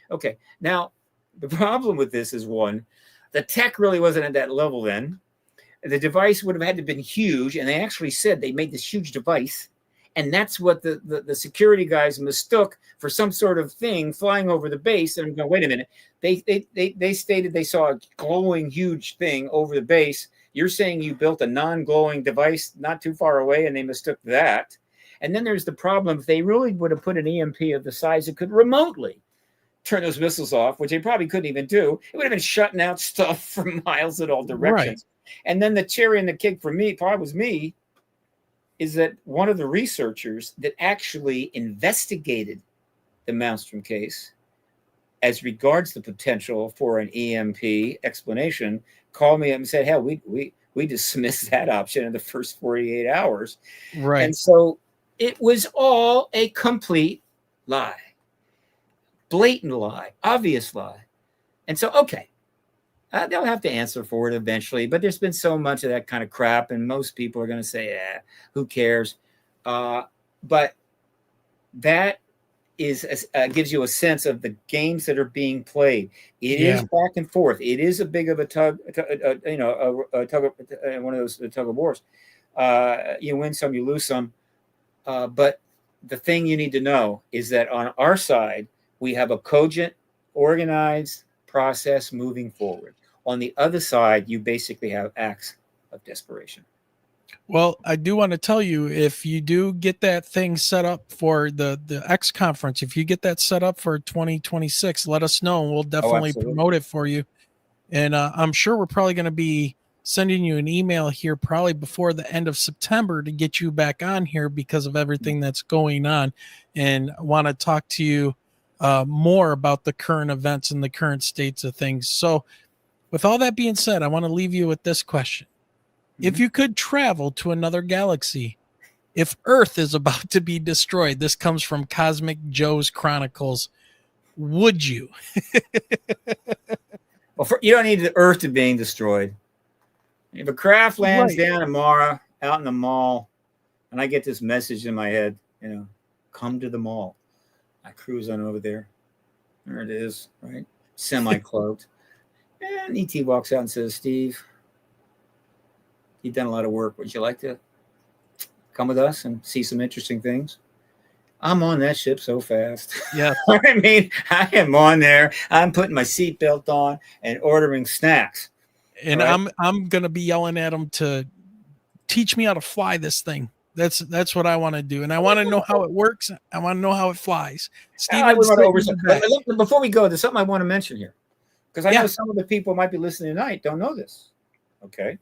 Okay, now the problem with this is, one, the tech really wasn't at that level then. The device would have had to have been huge, and they actually said they made this huge device, And that's what the security guys mistook for some sort of thing flying over the base. And I'm going, wait a minute. They stated they saw a glowing huge thing over the base. You're saying you built a non-glowing device not too far away, and they mistook that. And then there's the problem. If they really would have put an EMP of the size that could remotely turn those missiles off, which they probably couldn't even do, it would have been shutting out stuff for miles in all directions. Right. And then the cherry and the cake for me, probably was me, is that one of the researchers that actually investigated the Malmstrom case as regards the potential for an EMP explanation called me up and said, hell, we dismissed that option in the first 48 hours. Right. And so it was all a complete lie, blatant lie, obvious lie. And so, okay, they'll have to answer for it eventually, but there's been so much of that kind of crap, and most people are going to say, who cares? But that gives you a sense of the games that are being played. It is back and forth. It is a big of a tug, a tug of one of those tug of wars. You win some, you lose some. But the thing you need to know is that on our side, we have a cogent, organized process moving forward. On the other side, you basically have acts of desperation. Well, I do want to tell you, if you do get that thing set up for the X conference, if you get that set up for 2026, let us know and we'll definitely promote it for you. And I'm sure we're probably going to be sending you an email here probably before the end of September to get you back on here because of everything that's going on, and I want to talk to you more about the current events and the current states of things. So with all that being said, I want to leave you with this question. If you could travel to another galaxy, if Earth is about to be destroyed, this comes from Cosmic Joe's Chronicles, would you? Well, you don't need the Earth to being destroyed. If a craft lands down in Mara, out in the mall, and I get this message in my head, come to the mall. I cruise on over there. There it is, right? Semi-cloaked. And E.T. walks out and says, Steve, you've done a lot of work. Would you like to come with us and see some interesting things? I'm on that ship so fast. Yeah. I mean, I am on there. I'm putting my seatbelt on and ordering snacks. And right? I'm going to be yelling at them to teach me how to fly this thing. That's what I want to do. And I want to know how it works. I want to know how it flies. Stephen, before we go, there's something I want to mention here. Because I know some of the people who might be listening tonight don't know this. Okay.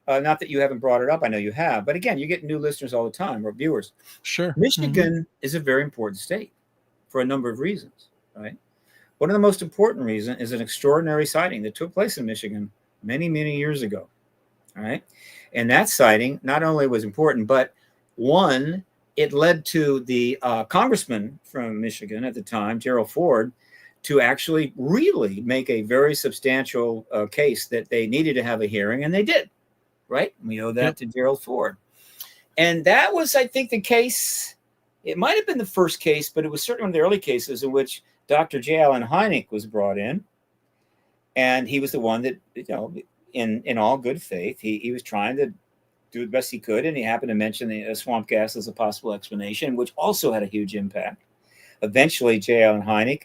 Not that you haven't brought it up. I know you have. But again, you get new listeners all the time or viewers. Sure. Michigan is a very important state for a number of reasons, right? One of the most important reasons is an extraordinary sighting that took place in Michigan many, many years ago. All right. And that sighting not only was important, but one, it led to the congressman from Michigan at the time, Gerald Ford, to actually really make a very substantial case that they needed to have a hearing, and they did. Right? We owe that to Gerald Ford. And that was, I think, the case. It might have been the first case, but it was certainly one of the early cases in which Dr. J. Allen Hynek was brought in. And he was the one that, in all good faith, he was trying to do the best he could. And he happened to mention the swamp gas as a possible explanation, which also had a huge impact. Eventually, J. Allen Hynek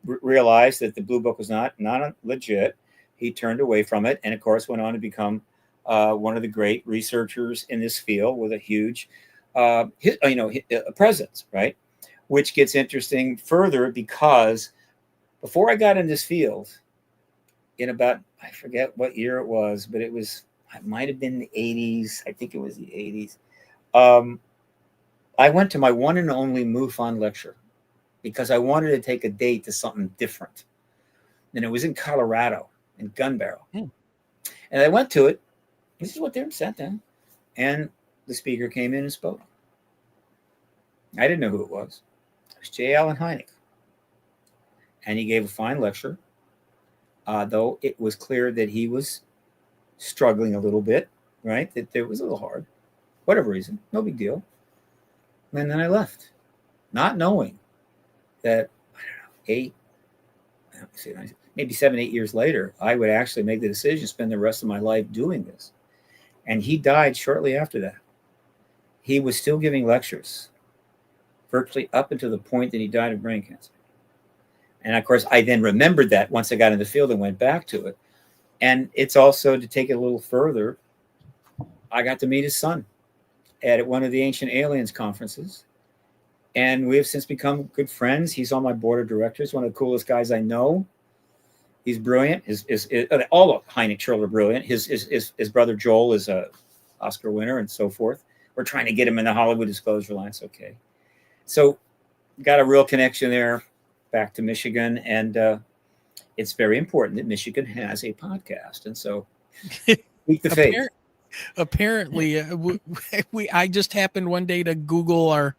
realized that the Blue Book was not legit. He turned away from it and, of course, went on to become one of the great researchers in this field with a huge presence, right? Which gets interesting further because before I got in this field, in about, I forget what year it was, but it might have been the 80s. I think it was the 80s. I went to my one and only MUFON lecture because I wanted to take a date to something different. And it was in Colorado. In Gun Barrel. And I went to it. This is what they were sent down. And the speaker came in and spoke. I didn't know who it was. It was J. Allen Hynek. And he gave a fine lecture, though it was clear that he was struggling a little bit, right? That it was a little hard. Whatever reason. No big deal. And then I left, not knowing that, maybe 7, 8 years later, I would actually make the decision to spend the rest of my life doing this. And he died shortly after that. he was still giving lectures virtually up until the point that he died of brain cancer. And of course, I then remembered that once I got in the field and went back to it. And it's also, to take it a little further, I got to meet his son at one of the Ancient Aliens conferences. And we have since become good friends. He's on my board of directors, one of the coolest guys I know. He's brilliant. All of Heinrich Schurler are brilliant. His brother Joel is a Oscar winner and so forth. We're trying to get him in the Hollywood Disclosure Alliance. Okay. So got a real connection there back to Michigan. And it's very important that Michigan has a podcast. And so keep the faith. Apparently, I just happened one day to Google our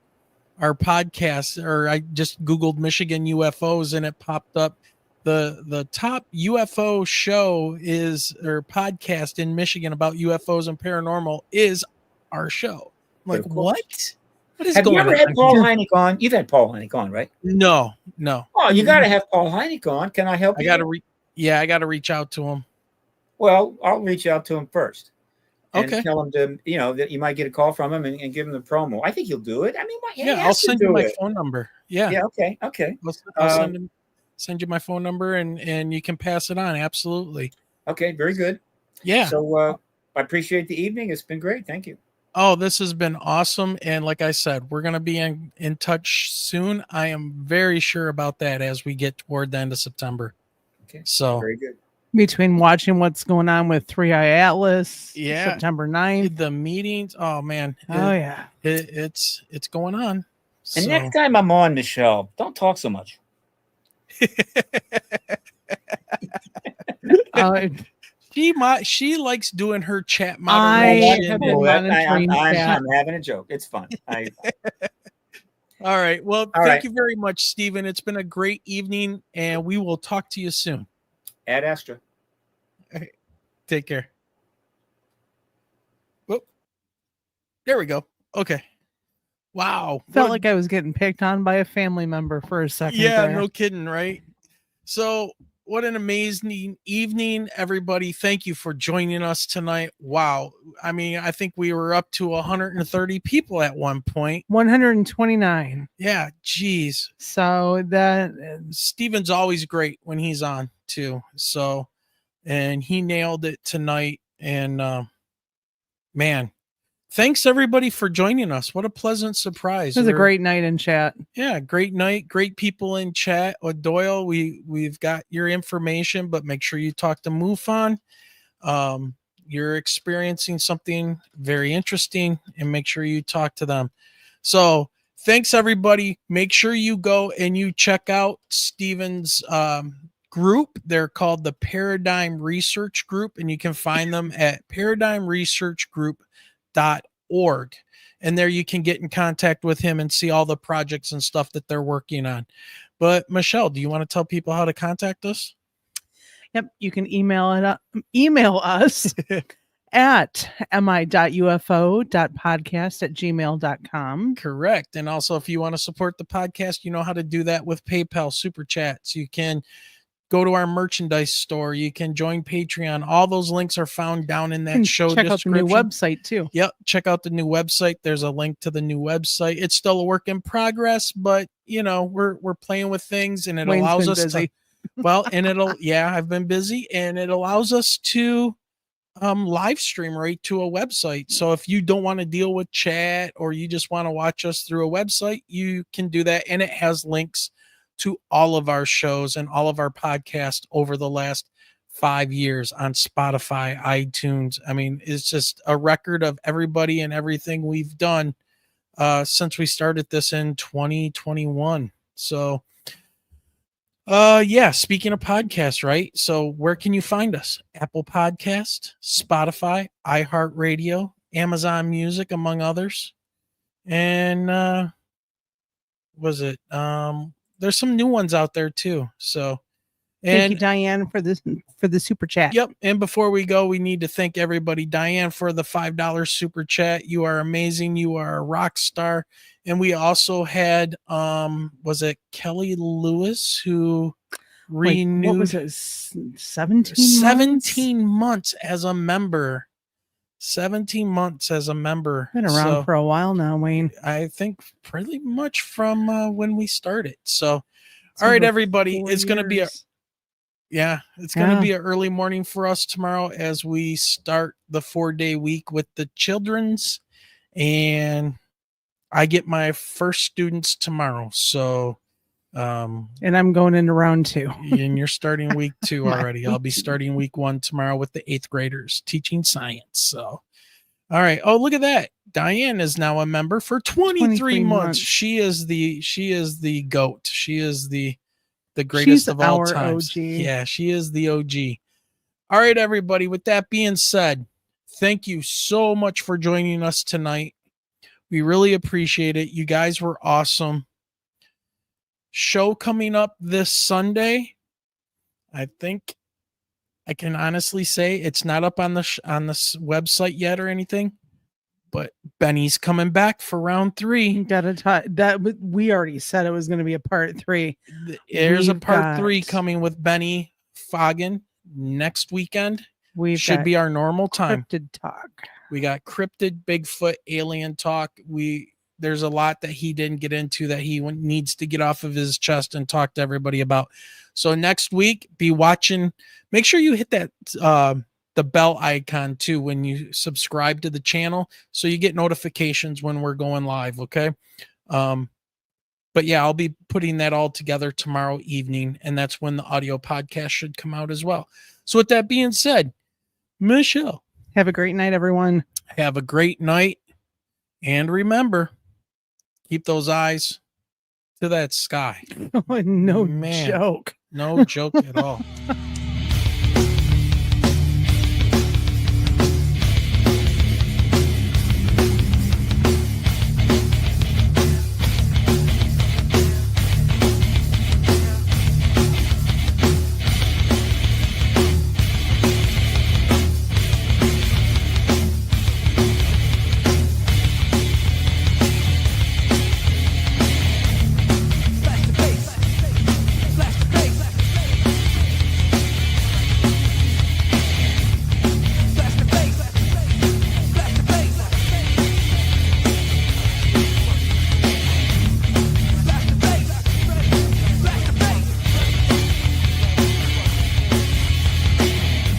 podcast, or I just Googled Michigan UFOs, and it popped up the top UFO show or podcast in Michigan about UFOs and paranormal is our show. I'm like, what? What is Have going you ever on? had Paul Hynek on? You've had Paul Hynek on, right? No. Oh, you got to have Paul Hynek on. Can I help you? I got to reach out to him. Well, I'll reach out to him first. And okay. Tell him to, that you might get a call from him and give him the promo. I think he'll do it. I mean, I'll send you my phone number. Yeah. Yeah. Okay. I'll send you my phone number and you can pass it on. Absolutely. Okay. Very good. Yeah. So I appreciate the evening. It's been great. Thank you. Oh, this has been awesome. And like I said, we're going to be in touch soon. I am very sure about that as we get toward the end of September. Okay. So very good. Between watching what's going on with 3i Atlas, September 9th, the meetings. Oh man. It's going on. And next time I'm on, Michelle, don't talk so much. She likes doing her chat moderation. I'm having a joke. It's fun. All right. Well, thank you very much, Stephen. It's been a great evening, and we will talk to you soon. Ad Astra. Okay. Take care. Whoop. There we go. Okay. Wow. Felt like I was getting picked on by a family member for a second. Yeah, no kidding, right? So what an amazing evening, everybody. Thank you for joining us tonight. Wow. I mean, I think we were up to 130 people at one point. 129. Yeah, geez. So that Stephen's always great when he's on too. So, and he nailed it tonight. And man, thanks everybody for joining us. What a pleasant surprise. It was a great night in chat. Yeah, great night. Great people in chat. Doyle, we've got your information, but make sure you talk to MUFON. You're experiencing something very interesting, and make sure you talk to them. So thanks everybody. Make sure you go and you check out Stephen's group. They're called the Paradigm Research Group, and you can find them at paradigmresearchgroup.org. And there you can get in contact with him and see all the projects and stuff that they're working on. But Michelle, do you want to tell people how to contact us? Yep. You can email us at mi.ufo.podcast@gmail.com. Correct. And also, if you want to support the podcast, you know how to do that with PayPal Super Chats. You can go to our merchandise store. You can join Patreon. All those links are found down in that show description. Check out the new website too. Yep. Check out the new website. There's a link to the new website. It's still a work in progress, but we're playing with things, and it allows us to, I've been busy, and it allows us to live stream right to a website. So if you don't want to deal with chat, or you just want to watch us through a website, you can do that. And it has links to all of our shows and all of our podcasts over the last 5 years on Spotify, iTunes. I mean, it's just a record of everybody and everything we've done since we started this in 2021. So, speaking of podcasts, right? So where can you find us? Apple Podcast, Spotify, iHeartRadio, Amazon Music, among others. And there's some new ones out there too. So, thank you, Diane, for the super chat. Yep. And before we go, we need to thank everybody. Diane, for the $5 super chat. You are amazing. You are a rock star. And we also had, was it Kelly Lewis who renewed? What was it? 17 months as a member. 17 months as a member. Been around So for a while now, Wayne. I think pretty much from when we started. So, It's all right, over everybody, 4 it's going to be a years. it's going to Yeah. be an early morning for us tomorrow as we start the 4-day week with the children's, and I get my first students tomorrow. So, And I'm going into round 2. and you're starting week 2 My already. I'll be week 2. starting week 1 tomorrow with the 8th graders teaching science. So, all right. Oh, look at that. Diane is now a member for 23 months. She is the goat. She is the greatest She's of all our times. OG. Yeah, she is the OG. All right, everybody. With that being said, thank you so much for joining us tonight. We really appreciate it. You guys were awesome. Show coming up this Sunday. I think I can honestly say it's not up on the website yet or anything, but Benny's coming back for round 3. Gotta talk that we already said it was going to be a part 3. There's a We've part 3 got- coming with Benny Foggin next weekend. We Should be our normal time. cryptid talk. We got cryptid, Bigfoot, alien talk. There's a lot that he didn't get into that he needs to get off of his chest and talk to everybody about. So next week, be watching. Make sure you hit that the bell icon too when you subscribe to the channel, so you get notifications when we're going live. Okay. But yeah, I'll be putting that all together tomorrow evening, and that's when the audio podcast should come out as well. So with that being said, Michelle, Have a great night, everyone. have a great night. And remember, keep those eyes to that sky. No Man. joke. No joke at all.